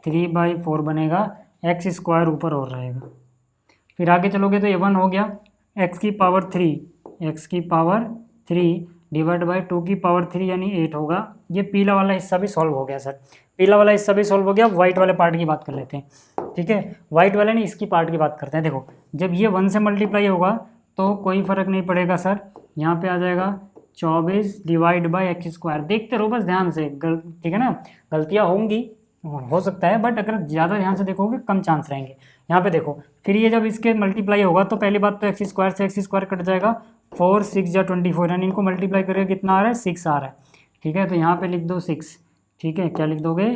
S1: 3/4 बनेगा, x² ऊपर और रहेगा। फिर आगे चलोगे तो ये 1 हो गया, x की पावर 3 / 2 की पावर 3 यानी 8 होगा। ये पीला वाला हिस्सा भी सॉल्व हो गया सर, पीला वाला हिस्सा भी सॉल्व हो गया। वाइट वाले पार्ट की बात कर लेते हैं, ठीक है, वाइट वाले नहीं इसकी पार्ट की बात करते हैं। देखो जब ये 1 से मल्टीप्लाई होगा तो कोई फ़र्क नहीं पड़ेगा सर, यहाँ पे आ जाएगा 24 / x²। देखते रहो बस ध्यान से, ठीक है ना, गलतियाँ होंगी, हो सकता है, बट अगर ज़्यादा ध्यान से देखोगे कम चांस रहेंगे। यहाँ पे देखो फिर ये जब इसके मल्टीप्लाई होगा तो पहली बात तो x² से x² कट जाएगा, 4 6 या 24, यानी इनको मल्टीप्लाई करके कितना आ रहा है 6 आ रहा है, ठीक है। तो यहाँ पे लिख दो 6, ठीक है, क्या लिख दोगे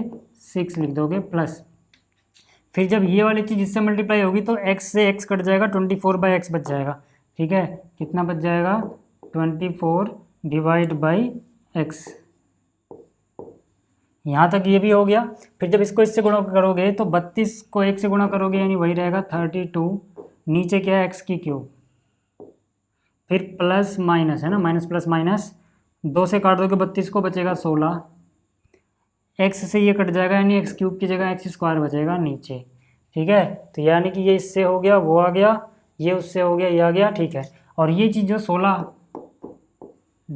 S1: 6 लिख दोगे, प्लस फिर जब ये वाली चीज़ इससे मल्टीप्लाई होगी तो x से x कट जाएगा, 24/x बच जाएगा, ठीक है, कितना बच जाएगा 24/x। यहाँ तक ये भी हो गया। फिर जब इसको इससे गुणा करोगे तो 32 को 1 से गुणा करोगे यानी वही रहेगा 32, नीचे क्या है x³, फिर प्लस माइनस है ना, माइनस प्लस माइनस 2 से काट दोगे 32 को बचेगा 16, x से ये कट जाएगा यानी x³ की जगह x² बचेगा नीचे, ठीक है। तो यानी कि ये इससे हो गया वो आ गया, ये उससे हो गया ये आ गया, ठीक है। और ये चीज़ जो 16 /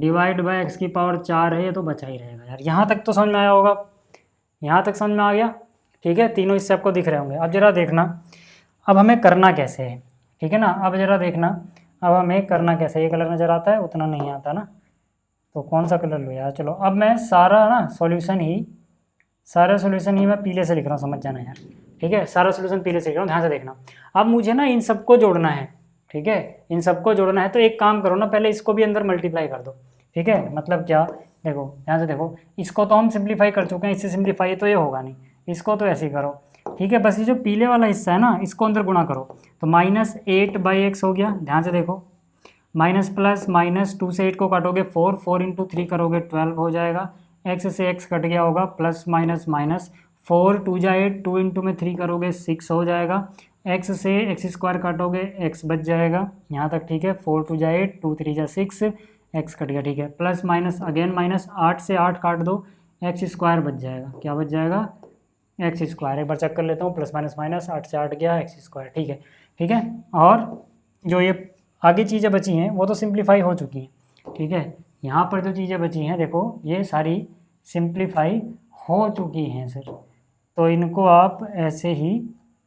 S1: x की पावर 4 है ये तो बचा ही रहेगा यार। यहाँ तक तो समझ में आया होगा, यहाँ तक समझ में आ गया, ठीक है, तीनों इससे आपको दिख रहे होंगे। अब जरा देखना अब हमें करना कैसे है, ठीक है ना। अब जरा देखना अब हमें करना कैसे, ये कलर नज़र आता है, उतना नहीं आता ना, तो कौन सा कलर लो यार। चलो अब मैं सारा सॉल्यूशन ही मैं पीले से लिख रहा हूँ, समझ जाना यार, ठीक है। सारा सॉल्यूशन पीले से लिख रहा हूँ, ध्यान से देखना। अब मुझे ना इन सबको जोड़ना है, ठीक है, इन सबको जोड़ना है। तो एक काम करो ना, पहले इसको भी अंदर मल्टीप्लाई कर दो, ठीक है। मतलब क्या, देखो ध्यान से देखो, इसको तो हम सिंप्लीफाई कर चुके हैं, इससे सिंप्लीफाई तो ये होगा नहीं, इसको तो ऐसे ही करो, ठीक है। बस ये जो पीले वाला हिस्सा है ना, इसको अंदर गुणा करो, तो -8/x हो गया। ध्यान से देखो, माइनस प्लस माइनस 2 से 8 को काटोगे 4, 4 × 3 करोगे 12 हो जाएगा। x से x कट गया होगा, प्लस माइनस माइनस 4 2 जा 8, 2 × में 3 करोगे 6 हो जाएगा। x से x² काटोगे x बच जाएगा, यहाँ तक ठीक है। 4 2 जा 8, 2 3 जा 6, x कट गया, ठीक है। प्लस माइनस अगेन माइनस, 8 से 8 काट दो, x² बच जाएगा। क्या बच जाएगा, x²। एक बार चेक कर लेता हूँ, प्लस माइनस माइनस 8 से 8 गया, x², ठीक है, ठीक है। और जो ये आगे चीज़ें बची हैं वो तो सिंप्लीफाई हो चुकी हैं, ठीक है। यहाँ पर जो चीज़ें बची हैं देखो, ये सारी सिंप्लीफाई हो चुकी हैं सर, तो इनको आप ऐसे ही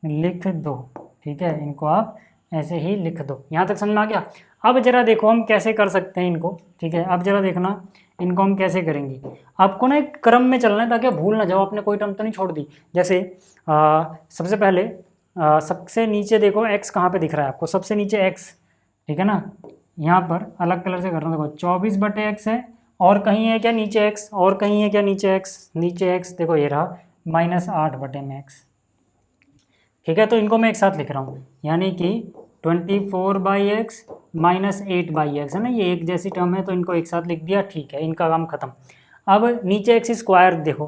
S1: लिख दो, ठीक है, इनको आप ऐसे ही लिख दो। यहाँ तक समझ में आ गया। अब जरा देखो हम कैसे कर सकते हैं इनको, ठीक है। अब जरा देखना इनको हम कैसे करेंगे। आपको ना एक क्रम में चलना है ताकि भूल ना जाओ, आपने कोई टर्म तो नहीं छोड़ दी। जैसे सबसे पहले सबसे नीचे देखो x कहाँ पे दिख रहा है आपको, सबसे नीचे x, ठीक है ना। यहाँ पर अलग कलर से करना, देखो 24/x है, और कहीं है क्या नीचे x, और कहीं है क्या नीचे x, नीचे x देखो ये रहा -8/x, ठीक है। तो इनको मैं एक साथ लिख रहा हूँ, यानी कि 24/x -8/x है ना, ये एक जैसी टर्म है, तो इनको एक साथ लिख दिया, ठीक है, इनका काम खत्म। अब नीचे x² देखो,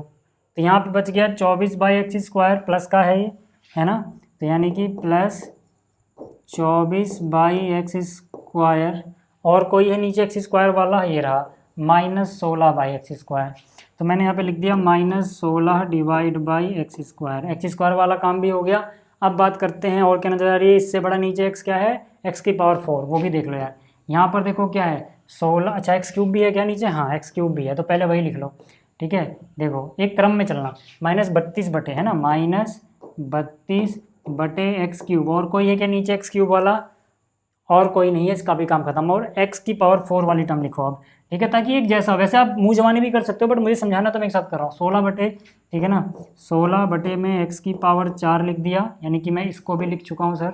S1: तो यहाँ पे बच गया 24/x² प्लस का है ये, है ना, तो यानी कि प्लस 24/x², और कोई है नीचे x² वाला, ये रहा -16/x², तो मैंने यहाँ पे लिख दिया -16/x²। x² वाला काम भी हो गया। अब बात करते हैं और क्या नजर आ रही है, इससे बड़ा नीचे x क्या है, x⁴, वो भी देख लो यार। यहाँ पर देखो क्या है 16, अच्छा x³ भी है क्या नीचे, हाँ x³ भी है, तो पहले वही लिख लो, ठीक है। देखो एक क्रम में चलना, -32 बटे है ना, -32/x³, और कोई है क्या नीचे x³ वाला, और कोई नहीं है, इसका भी काम खत्म। और x⁴ वाली टर्म लिखो अब, ठीक है, ताकि एक जैसा, वैसे आप मुँह जबानी भी कर सकते हो, बट मुझे समझाना तो मैं एक साथ कर रहा हूँ। 16 बटे, ठीक है ना, 16 बटे में x⁴ लिख दिया, यानी कि मैं इसको भी लिख चुका हूँ सर,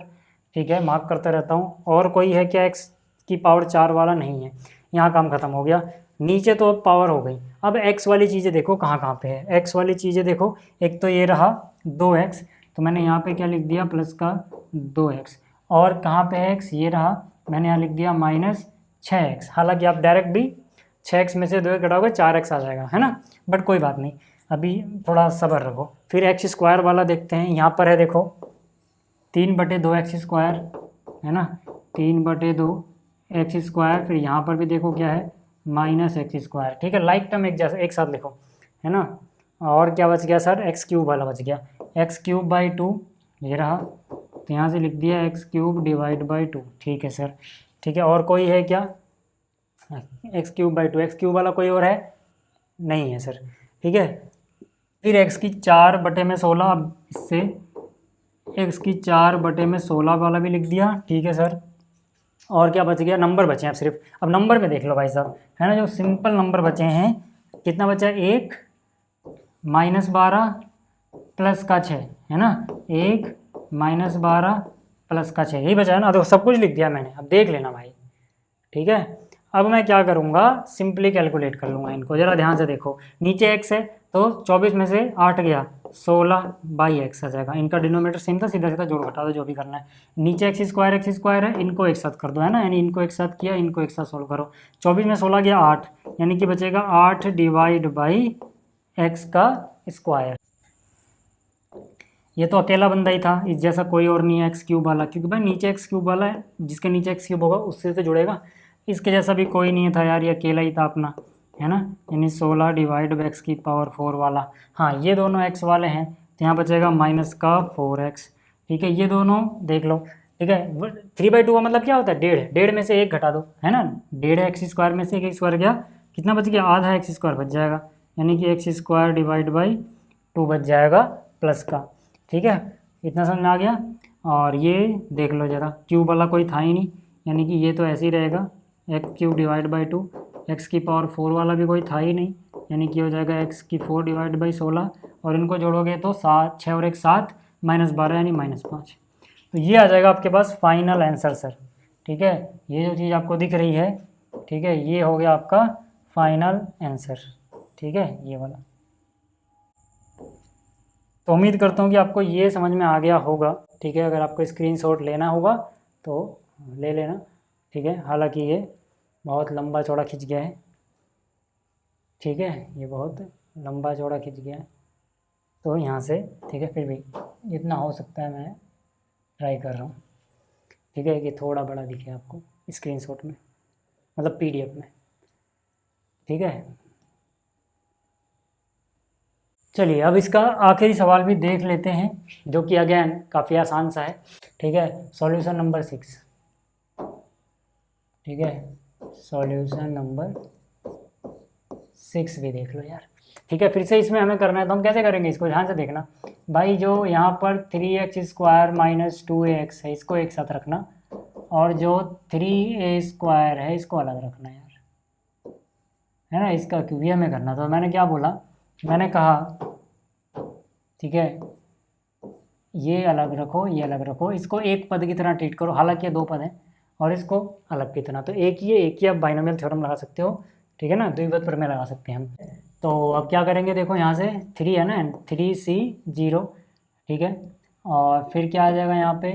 S1: ठीक है, मार्क करता रहता हूँ। और कोई है क्या x⁴ वाला, नहीं है, यहाँ काम खत्म हो गया। नीचे तो अब पावर हो गई। अब x वाली चीज़ें देखो कहाँ कहाँ पे है, x वाली चीज़ें देखो, एक तो ये रहा 2x, तो मैंने यहाँ पे क्या लिख दिया, प्लस का 2x, और कहाँ पे है x, ये रहा, मैंने यहाँ लिख दिया -6x। हालांकि आप डायरेक्ट भी 6x में से 2 घटाओगे 4x आ जाएगा, है ना, बट कोई बात नहीं, अभी थोड़ा सब्र रखो। फिर x² वाला देखते हैं, यहाँ पर है देखो 3/2x², है ना, 3/2x²। फिर यहाँ पर भी देखो क्या है -x², ठीक है, लाइक टर्म एक जैसा एक साथ लिखो, है ना। और क्या बच गया सर, x³ वाला बच गया, x³/2 ये रहा, तो यहाँ से लिख दिया x³/2, ठीक है सर, ठीक है। और कोई है क्या, x³/2, x³ वाला कोई और है, नहीं है सर, ठीक है। फिर x⁴/16, अब इससे x⁴/16 वाला भी लिख दिया, ठीक है सर। और क्या बच गया, नंबर बचे हैं अब सिर्फ, अब नंबर में देख लो भाई साहब, है ना, जो सिंपल नंबर बचे हैं, कितना बचा है, 1 -12 प्लस का 6, है ना, 1 -12 प्लस का 6, यही बचा है ना। तो सब कुछ लिख दिया मैंने, अब देख लेना भाई, ठीक है। अब मैं क्या करूँगा, सिंपली कैलकुलेट कर लूँगा इनको, ज़रा ध्यान से देखो। नीचे x है तो 24 में से 8 गया, 16/x आ जाएगा। इनका डिनोमिनेटर सेम था, सीधा सीधा जोड़ घटा दो, जो भी करना है। नीचे x² है, इनको एक साथ कर दो, है ना, यानी इनको एक साथ किया, इनको एक साथ सोल्व करो। 24 में 16 गया 8, यानी कि बचेगा 8/x²। ये तो अकेला बंदा ही था, इस जैसा कोई और नहीं है x³ वाला, क्योंकि भाई नीचे x³ वाला है, जिसके नीचे x³ होगा उससे तो जुड़ेगा, इसके जैसा भी कोई नहीं था यार, ये अकेला ही था अपना, है ना, यानी 16/x⁴ वाला। हाँ ये दोनों x वाले हैं, तो यहाँ बचेगा -4x, ठीक है। ये दोनों देख लो, ठीक है। 3/2 का मतलब क्या होता है, 1.5 में से 1 घटा दो, है ना, 1.5x² में से 1 गया, कितना बच गया, आधा x² बच जाएगा, यानी कि x² / 2 बच जाएगा। प्लस का, ठीक है, इतना समझ में आ गया। और ये देख लो ज़रा, क्यूब वाला कोई था ही नहीं, यानी कि ये तो ऐसे ही रहेगा, x cube divide by 2, x की पावर 4 वाला भी कोई था ही नहीं, यानी कि हो जाएगा एक्स की 4 डिवाइड बाई 16, और इनको जोड़ोगे तो 7, 6 और 1 7, -12 यानी -5। तो ये आ जाएगा आपके पास फाइनल आंसर सर, ठीक है। ये जो चीज़ आपको दिख रही है, ठीक है, ये हो गया आपका फाइनल आंसर, ठीक है, ये वाला। तो उम्मीद करता हूँ कि आपको ये समझ में आ गया होगा, ठीक है। अगर आपको स्क्रीनशॉट लेना होगा तो ले लेना, ठीक है। हालांकि ये बहुत लंबा चौड़ा खिंच गया है, ठीक है, ये बहुत लंबा चौड़ा खिंच गया है, तो यहाँ से, ठीक है, फिर भी जितना हो सकता है मैं ट्राई कर रहा हूँ, ठीक है, कि थोड़ा बड़ा दिखे आपको स्क्रीनशॉट में, मतलब PDF में, ठीक है। चलिए अब इसका आखिरी सवाल भी देख लेते हैं, जो कि अगेन काफ़ी आसान सा है, ठीक है। सॉल्यूशन नंबर 6, ठीक है, सॉल्यूशन नंबर 6 भी देख लो यार, ठीक है। फिर से इसमें हमें करना है, तो हम कैसे करेंगे इसको, ध्यान से देखना भाई। जो यहाँ पर 3x² - 2ax है, इसको एक साथ रखना, और जो 3a² है इसको अलग रखना यार, है ना, इसका क्योंकि हमें करना। तो मैंने क्या बोला, मैंने कहा, ठीक है, ये अलग रखो, ये अलग रखो, इसको एक पद की तरह ट्रीट करो, हालांकि ये 2 पद हैं, और इसको अलग की तरह। तो एक ही आप बाइनोमियल थ्योरम लगा सकते हो, ठीक है ना, द्विपद प्रमेय लगा सकते हैं हम। तो अब क्या करेंगे, देखो यहाँ से 3 है ना, 3c0, ठीक है, और फिर क्या आ जाएगा यहाँ पे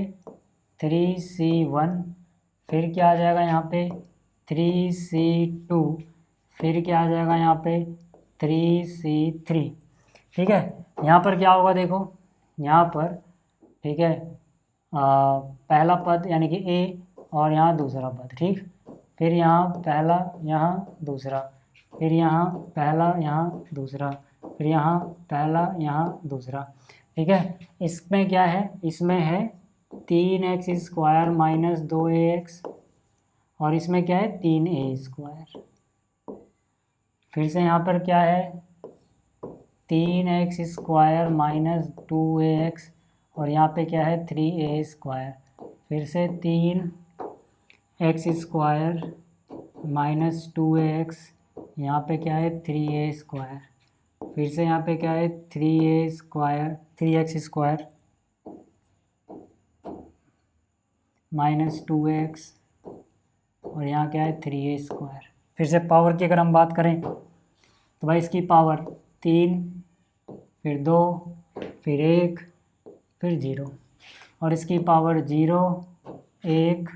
S1: 3c1, फिर क्या आ जाएगा यहाँ पे 3c2, फिर क्या आ जाएगा यहाँ पे 3c3, ठीक है। यहाँ पर क्या होगा देखो, यहाँ पर, ठीक है, पहला पद यानी कि a, और यहाँ दूसरा पद, ठीक, फिर यहाँ पहला, यहाँ दूसरा, फिर यहाँ पहला, यहाँ दूसरा, फिर यहाँ पहला, यहाँ दूसरा, ठीक है। इसमें क्या है, इसमें है 3x² - 2ax, और इसमें क्या है 3a²। फिर से यहाँ पर क्या है 3x² - 2ax, और यहाँ पे क्या है 3a²। फिर से 3x² - 2ax, यहाँ पे क्या है 3a²। फिर से यहाँ पे क्या है 3x² - 2x, और यहाँ क्या है 3a²। फिर से पावर की अगर हम बात करें तो भाई इसकी पावर 3, फिर 2, फिर 1, फिर 0, और इसकी पावर 0, 1,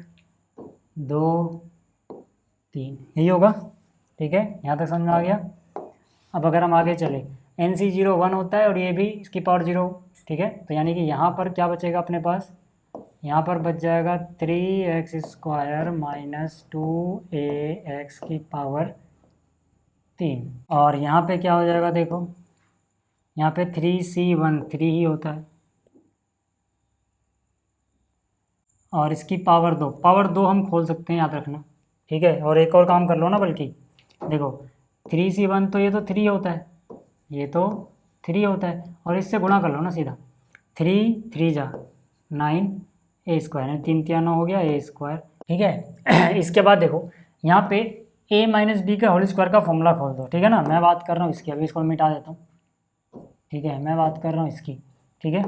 S1: 2, 3, यही होगा, ठीक है। यहाँ तक समझ में आ गया। अब अगर हम आगे चले, NC0 1 होता है, और ये भी इसकी पावर 0, ठीक है। तो यानी कि यहाँ पर क्या बचेगा अपने पास, यहाँ पर बच जाएगा 3x² - 2ax की पावर 3, और यहाँ पे क्या हो जाएगा देखो, यहाँ पे 3c1 3 ही होता है, और इसकी पावर 2 हम खोल सकते हैं, याद रखना, ठीक है। और एक और काम कर लो ना, बल्कि देखो 3c1 तो ये तो 3 होता है, ये तो 3 होता है, और इससे गुणा कर लो ना सीधा, 3 3 जा 9 a² है, 3 3 9 हो गया a², ठीक है। इसके बाद देखो यहाँ पे a - b का होल स्क्वायर का फॉर्मूला खोल दो, ठीक है ना। मैं बात कर रहा हूँ इसकी, अभी इसको मिटा देता हूँ, ठीक है, मैं बात कर रहा हूँ इसकी, ठीक है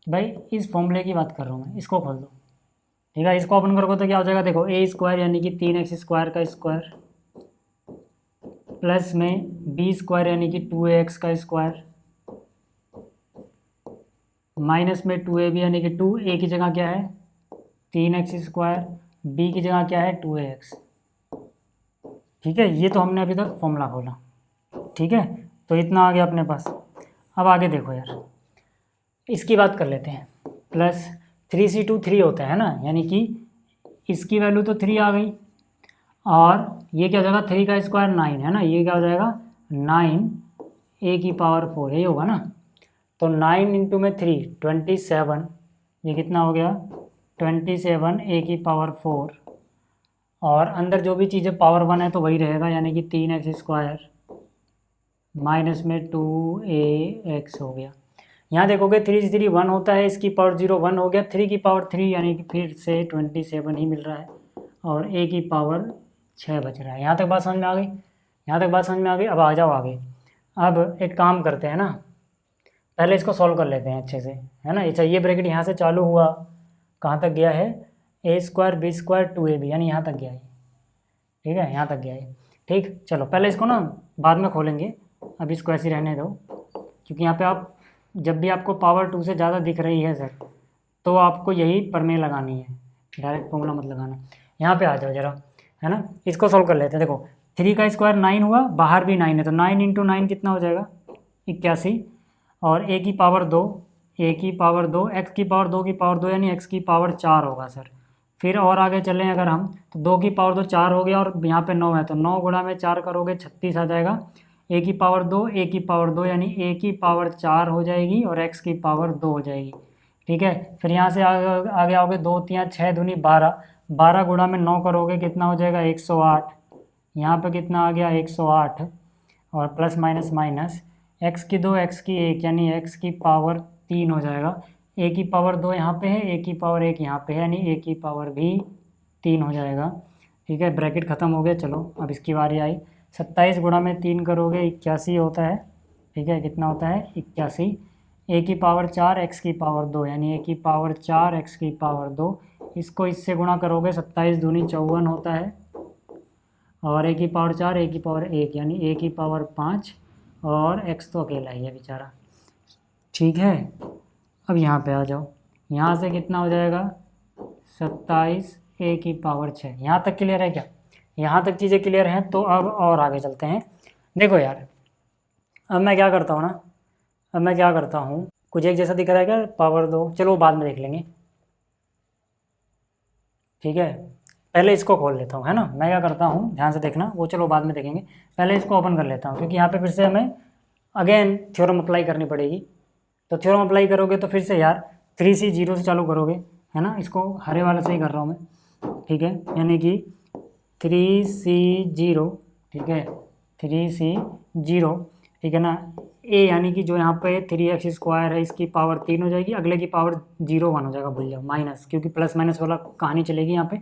S1: भाई, इस फॉर्मूले की बात कर रहा हूँ मैं, इसको खोल दो, ठीक है। इसको ओपन करोगे तो क्या हो जाएगा देखो, a² यानी कि 3x² का स्क्वायर, प्लस में b² यानी कि 2ax का स्क्वायर, माइनस में 2ab यानी कि 2a की जगह क्या है 3x², b की जगह क्या है 2ax, ठीक है। ये तो हमने अभी तक फॉर्मूला खोला, ठीक है। तो इतना आ गया अपने पास। अब आगे देखो यार, इसकी बात कर लेते हैं, प्लस 3c2 3 होता है ना, यानी कि इसकी वैल्यू तो 3 आ गई, और ये क्या हो जाएगा 3 का स्क्वायर 9 है ना, ये क्या हो जाएगा 9 a की पावर 4, यही होगा ना। तो 9 इंटू में 3 27, ये कितना हो गया 27 a की पावर 4, और अंदर जो भी चीज़ें पावर 1 है तो वही रहेगा, यानी कि 3x² माइनस में 2ax हो गया। यहाँ देखोगे 3 से 3 1 होता है, इसकी पावर 0 1 हो गया, 3 की पावर 3 यानी कि फिर से 27 ही मिल रहा है, और a की पावर 6 बच रहा है। यहाँ तक बात समझ में आ गई? यहाँ तक बात समझ में आ गई? अब आ जाओ आगे। अब एक काम करते हैं ना, पहले इसको सॉल्व कर लेते हैं अच्छे से, है ना। अच्छा, ये ब्रैकेट यहाँ से चालू हुआ, कहाँ तक गया है? a square b square 2ab, यानी यहाँ तक गया है, ठीक है, यहाँ तक गया है। ठीक, चलो पहले इसको ना बाद में खोलेंगे, अभी इसको ऐसे रहने दो, क्योंकि यहाँ पे आप जब भी आपको पावर 2 से ज़्यादा दिख रही है सर, तो आपको यही प्रमेय लगानी है, डायरेक्ट फॉर्मूला मत लगाना। यहाँ पे आ जाओ जरा, है ना। इसको सॉल्व कर लेते हैं। देखो 3 का स्क्वायर 9 हुआ, बाहर भी 9 है, तो 9 × 9 कितना हो जाएगा? 81, और a की पावर 2, a की पावर 2, x की पावर 2 की पावर 2 यानी x की पावर 4 होगा सर। फिर और आगे चलें अगर हम, तो 2 की पावर 2 4 हो गया, और यहाँ पे 9 है, तो 9 गुणा में 4 करोगे 36 आ जाएगा। a की पावर 2, a की पावर 2 यानी a की पावर 4 हो जाएगी, और x की पावर 2 हो जाएगी, ठीक है। फिर यहाँ से आगे आओगे, 2 3 6 दूनी 12, 12 गुणा में 9 करोगे कितना हो जाएगा? 108। यहाँ पे कितना आ गया? 108, और प्लस माइनस माइनस, x की 2 x की 1 यानी x की पावर 3 हो जाएगा। a की पावर 2 यहाँ पे है, a की पावर 1 यहाँ पे है, यानी a की पावर भी 3 हो जाएगा, ठीक है। ब्रैकेट ख़त्म हो गया। चलो अब इसकी बारी आई। 27 गुणा में 3 करोगे 81 होता है, ठीक है। कितना होता है? 81। a की पावर 4 x की पावर 2 यानी a की पावर 4 x की पावर 2, इसको इससे गुणा करोगे 27 दूनी 54 होता है, और a की पावर 4 a की पावर 1 यानी a की पावर 5, और x तो अकेला ही है बेचारा, ठीक है। अब यहाँ पे आ जाओ, यहाँ से कितना हो जाएगा? 27 a की पावर 6। यहाँ तक क्लियर है क्या? यहाँ तक चीज़ें क्लियर हैं, तो अब और आगे चलते हैं। देखो यार, अब मैं क्या करता हूँ ना, कुछ एक जैसा दिख रहा है क्या? पावर 2, चलो वो बाद में देख लेंगे, ठीक है। पहले इसको खोल लेता हूँ, है ना। मैं क्या करता हूँ, ध्यान से देखना, वो चलो बाद में देखेंगे, पहले इसको ओपन कर लेता हूँ, क्योंकि यहाँ पे फिर से हमें अगेन थ्योरम अप्लाई करनी पड़ेगी। तो थ्योरम अप्लाई करोगे तो फिर से यार 3c 0 से चालू करोगे, है ना। इसको हरे वाले से ही कर रहा हूँ मैं, ठीक है, यानी कि 3c 0, ठीक है, 3c 0, ठीक है ना। a यानी कि जो यहाँ पे 3x स्क्वायर है, इसकी पावर 3 हो जाएगी, अगले की पावर 0 1 हो जाएगा, भूल जाओ, माइनस, क्योंकि प्लस माइनस वाला कहानी चलेगी यहाँ पे,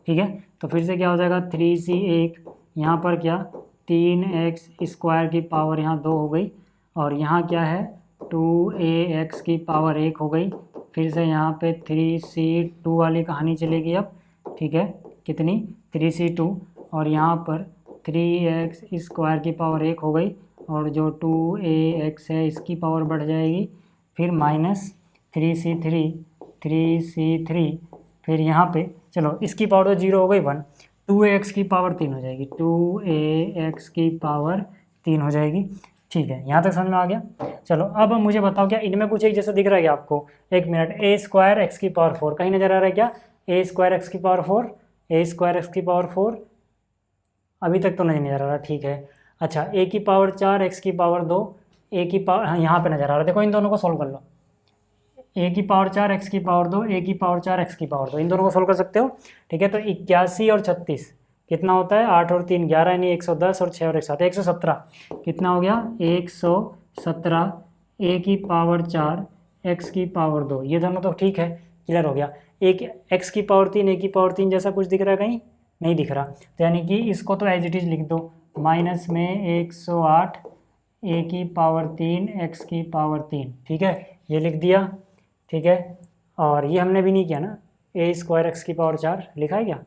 S1: ठीक है। तो फिर से क्या हो जाएगा? 3c 1, यहाँ पर क्या 3x स्क्वायर की पावर यहाँ 2 हो गई, और यहाँ क्या है 2ax की पावर 1 हो गई। फिर से यहाँ पे 3c 2 वाली कहानी चलेगी अब, ठीक है, कितनी? 3c 2, और यहाँ पर 3x स्क्वायर की पावर 1 हो गई, और जो 2ax है इसकी पावर बढ़ जाएगी, फिर माइनस 3c3, फिर यहाँ पे चलो इसकी पावर तो 0 हो गई 1, 2ax की पावर 3 हो जाएगी, 2ax की पावर 3 हो जाएगी, ठीक है। यहाँ तक समझ में आ गया। चलो अब मुझे बताओ, क्या इनमें कुछ एक जैसा दिख रहा है क्या आपको? एक मिनट, a स्क्वायर x की पावर 4 कहीं नज़र आ रहा है क्या? a स्क्वायर x की पावर 4, a स्क्वायर x की पावर 4, अभी तक तो नहीं नज़र आ रहा, ठीक है। अच्छा, a की पावर 4 x की पावर 2, a की पावर, हाँ यहाँ पे नज़र आ रहा है, देखो इन दोनों को सोल्व कर लो। a की पावर 4 x की पावर 2, a की पावर 4 x की पावर 2, इन दोनों को सोल्व कर सकते हो, ठीक है। तो 81 और 36 कितना होता है? 8 और 3 11, यानी 110, और 6 और 1 7, 117, कितना हो गया? 117 a की पावर 4 x की पावर 2, ये दोनों तो ठीक है, क्लियर हो गया। एक x की पावर 3 a की पावर 3 जैसा कुछ दिख रहा है? कहीं नहीं दिख रहा, तो यानी कि इसको तो एज इट इज़ लिख दो, माइनस में 108 a की पावर 3 x की पावर 3, ठीक है, ये लिख दिया, ठीक है। और ये हमने भी नहीं किया ना, a स्क्वायर x की पावर 4 लिखा है क्या?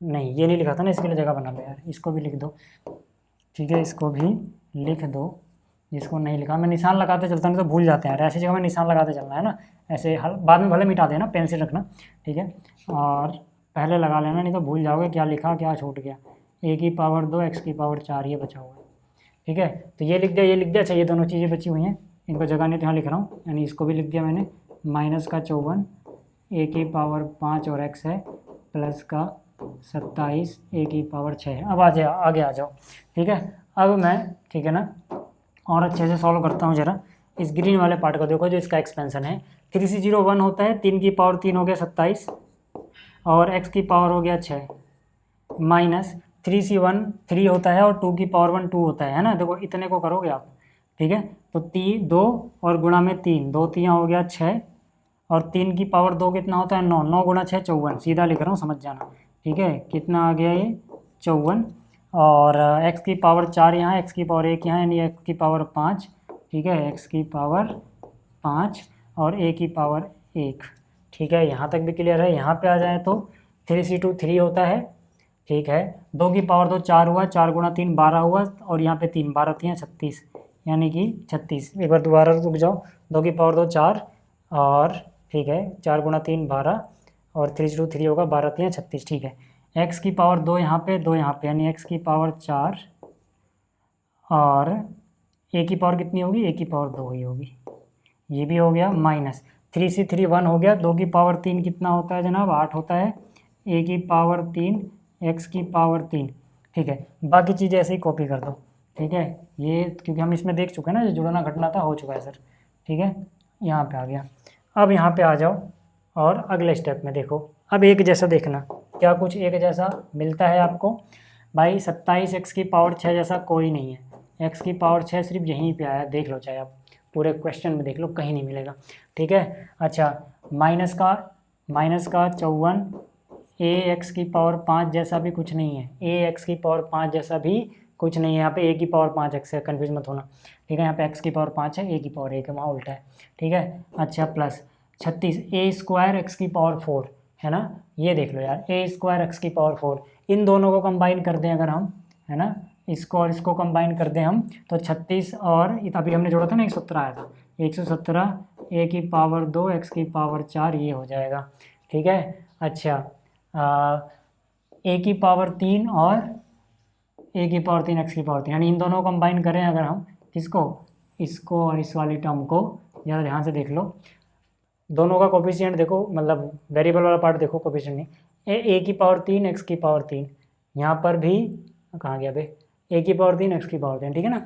S1: नहीं, ये नहीं लिखा था ना, इसके लिए जगह बना लो यार, इसको भी लिख दो, ठीक है, इसको भी लिख दो। जिसको नहीं लिखा, मैं निशान लगाते चलता हूँ, तो भूल जाते हैं यार, ऐसी जगह में निशान लगाते चलना है ना, ऐसे बाद में भले मिटा देना, पेंसिल रखना, ठीक है, और पहले लगा लेना, नहीं तो भूल जाओगे क्या लिखा क्या छूट गया। a की पावर 2 x की पावर 4 ये बचा हुआ है, ठीक है। तो ये लिख दिया, ये लिख दिया। अच्छा, ये दोनों चीज़ें बची हुई हैं, इनको जगह नहीं तो यहाँ लिख रहा हूँ, यानी इसको भी लिख दिया मैंने, माइनस का 54 a की पावर 5 और x है, प्लस का 27 a की पावर 6 है। अब आगे आ जाओ, ठीक है। अब मैं, ठीक है ना, और अच्छे से सॉल्व करता हूँ जरा। इस ग्रीन वाले पार्ट को देखो, जो इसका एक्सपेंशन है, 3c 0 1 होता है, 3 की पावर 3 हो गया 27, और x की पावर हो गया 6, माइनस 3c 1 3 होता है, और 2 की पावर 1 2 होता है ना। देखो इतने को करोगे आप, ठीक है, तो 2 और गुणा में 3, 2 3 हो गया 6, और 3 की पावर 2 कितना होता है 9, 9 गुणा 6 54, सीधा लिख रहा हूँ समझ जाना, ठीक है। कितना आ गया ये 54, और x की पावर 4 यहाँ, x की पावर 1 यहाँ, यानी x की पावर 5, ठीक है, x की पावर 5 और a की पावर 1, ठीक है। यहाँ तक भी क्लियर है। यहाँ पे आ जाए तो 3c2 3 होता है, ठीक है। 2 की पावर 2 4 हुआ, 4 गुणा 3 12 हुआ, और यहाँ पे 3 12 3 36, यानी कि 36। एक बार दोबारा रुक जाओ, 2 की पावर 2 4, और ठीक है 4 गुणा 3 12, और 3c2 3 होगा, 12 3 36, ठीक है। x की पावर 2 यहाँ पे 2 यहाँ पे, यानी x की पावर 4, और a की पावर कितनी होगी, a की पावर 2 ही होगी, ये भी हो गया। माइनस 3c3 1 हो गया, 2 की पावर 3 कितना होता है जनाब 8 होता है, a की पावर 3 x की पावर 3, ठीक है। बाकी चीज़ें ऐसे ही कॉपी कर दो, ठीक है। ये क्योंकि हम इसमें देख चुके हैं ना, जो जुड़ना घटना था हो चुका है सर, ठीक है। यहाँ पे आ गया। अब यहाँ पे आ जाओ और अगले स्टेप में देखो, अब एक जैसा देखना, क्या कुछ एक जैसा मिलता है आपको? भाई 27 x की पावर 6 जैसा कोई नहीं है, x की पावर 6 सिर्फ यहीं पे आया, देख लो, चाहे आप पूरे क्वेश्चन में देख लो, कहीं नहीं मिलेगा, ठीक है। अच्छा, माइनस का 54, a x की पावर 5 जैसा भी कुछ नहीं है, a x की पावर 5 जैसा भी कुछ नहीं है। यहाँ पे a की पावर 5 x है, कन्फ्यूज मत होना, ठीक है। यहाँ पे x की पावर 5 है, a की पावर 1 है, वहाँ उल्टा है, ठीक है। अच्छा, प्लस 36 a स्क्वायर x की पावर 4 है ना, ये देख लो यार, a स्क्वायर x की पावर 4, इन दोनों को कंबाइन कर दें अगर हम, है ना, इसको और इसको कंबाइन कर दें हम, तो 36 और अभी हमने जोड़ा था ना 117 आया था, 117 a की पावर 2 x की पावर 4, ये हो जाएगा, ठीक है। अच्छा, a की पावर 3 और a की पावर 3 x की पावर 3, यानी इन दोनों को कंबाइन करें अगर हम, किसको, इसको और इस वाली टर्म को, ज़रा ध्यान से देख लो, दोनों का कोफिशिएंट देखो, मतलब वेरिएबल वाला पार्ट देखो, कोफिशिएंट नहीं, a की पावर 3 x की पावर 3, यहाँ पर भी कहाँ गया भाई, a की पावर 3 x की पावर 3, ठीक है ना,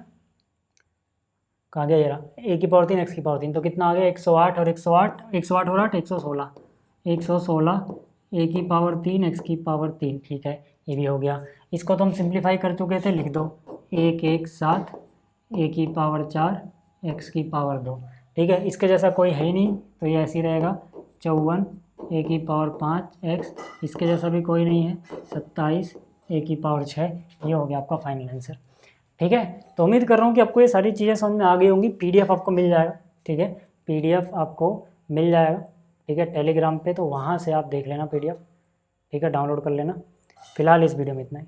S1: कहाँ गया जरा, a की पावर 3 x की पावर 3, तो कितना आ गया 108 और 108, 108 और 8 116, 116 a की पावर 3 x की पावर 3, ठीक है, ये भी हो गया। इसको तो हम सिंप्लीफाई कर चुके थे, लिख दो 1 1 7 a की पावर 4 x की पावर 2, ठीक है। इसके जैसा कोई है ही नहीं, तो ये ऐसे ही रहेगा 54 a की पावर 5 x, इसके जैसा भी कोई नहीं है, 27 a की पावर 6, ये हो गया आपका फाइनल आंसर, ठीक है। तो उम्मीद कर रहा हूँ कि आपको ये सारी चीज़ें समझ में आ गई होंगी। PDF आपको मिल जाएगा, ठीक है, PDF आपको मिल जाएगा, ठीक है, टेलीग्राम पे, तो वहाँ से आप देख लेना PDF, ठीक है, डाउनलोड कर लेना। फिलहाल इस वीडियो में इतना ही।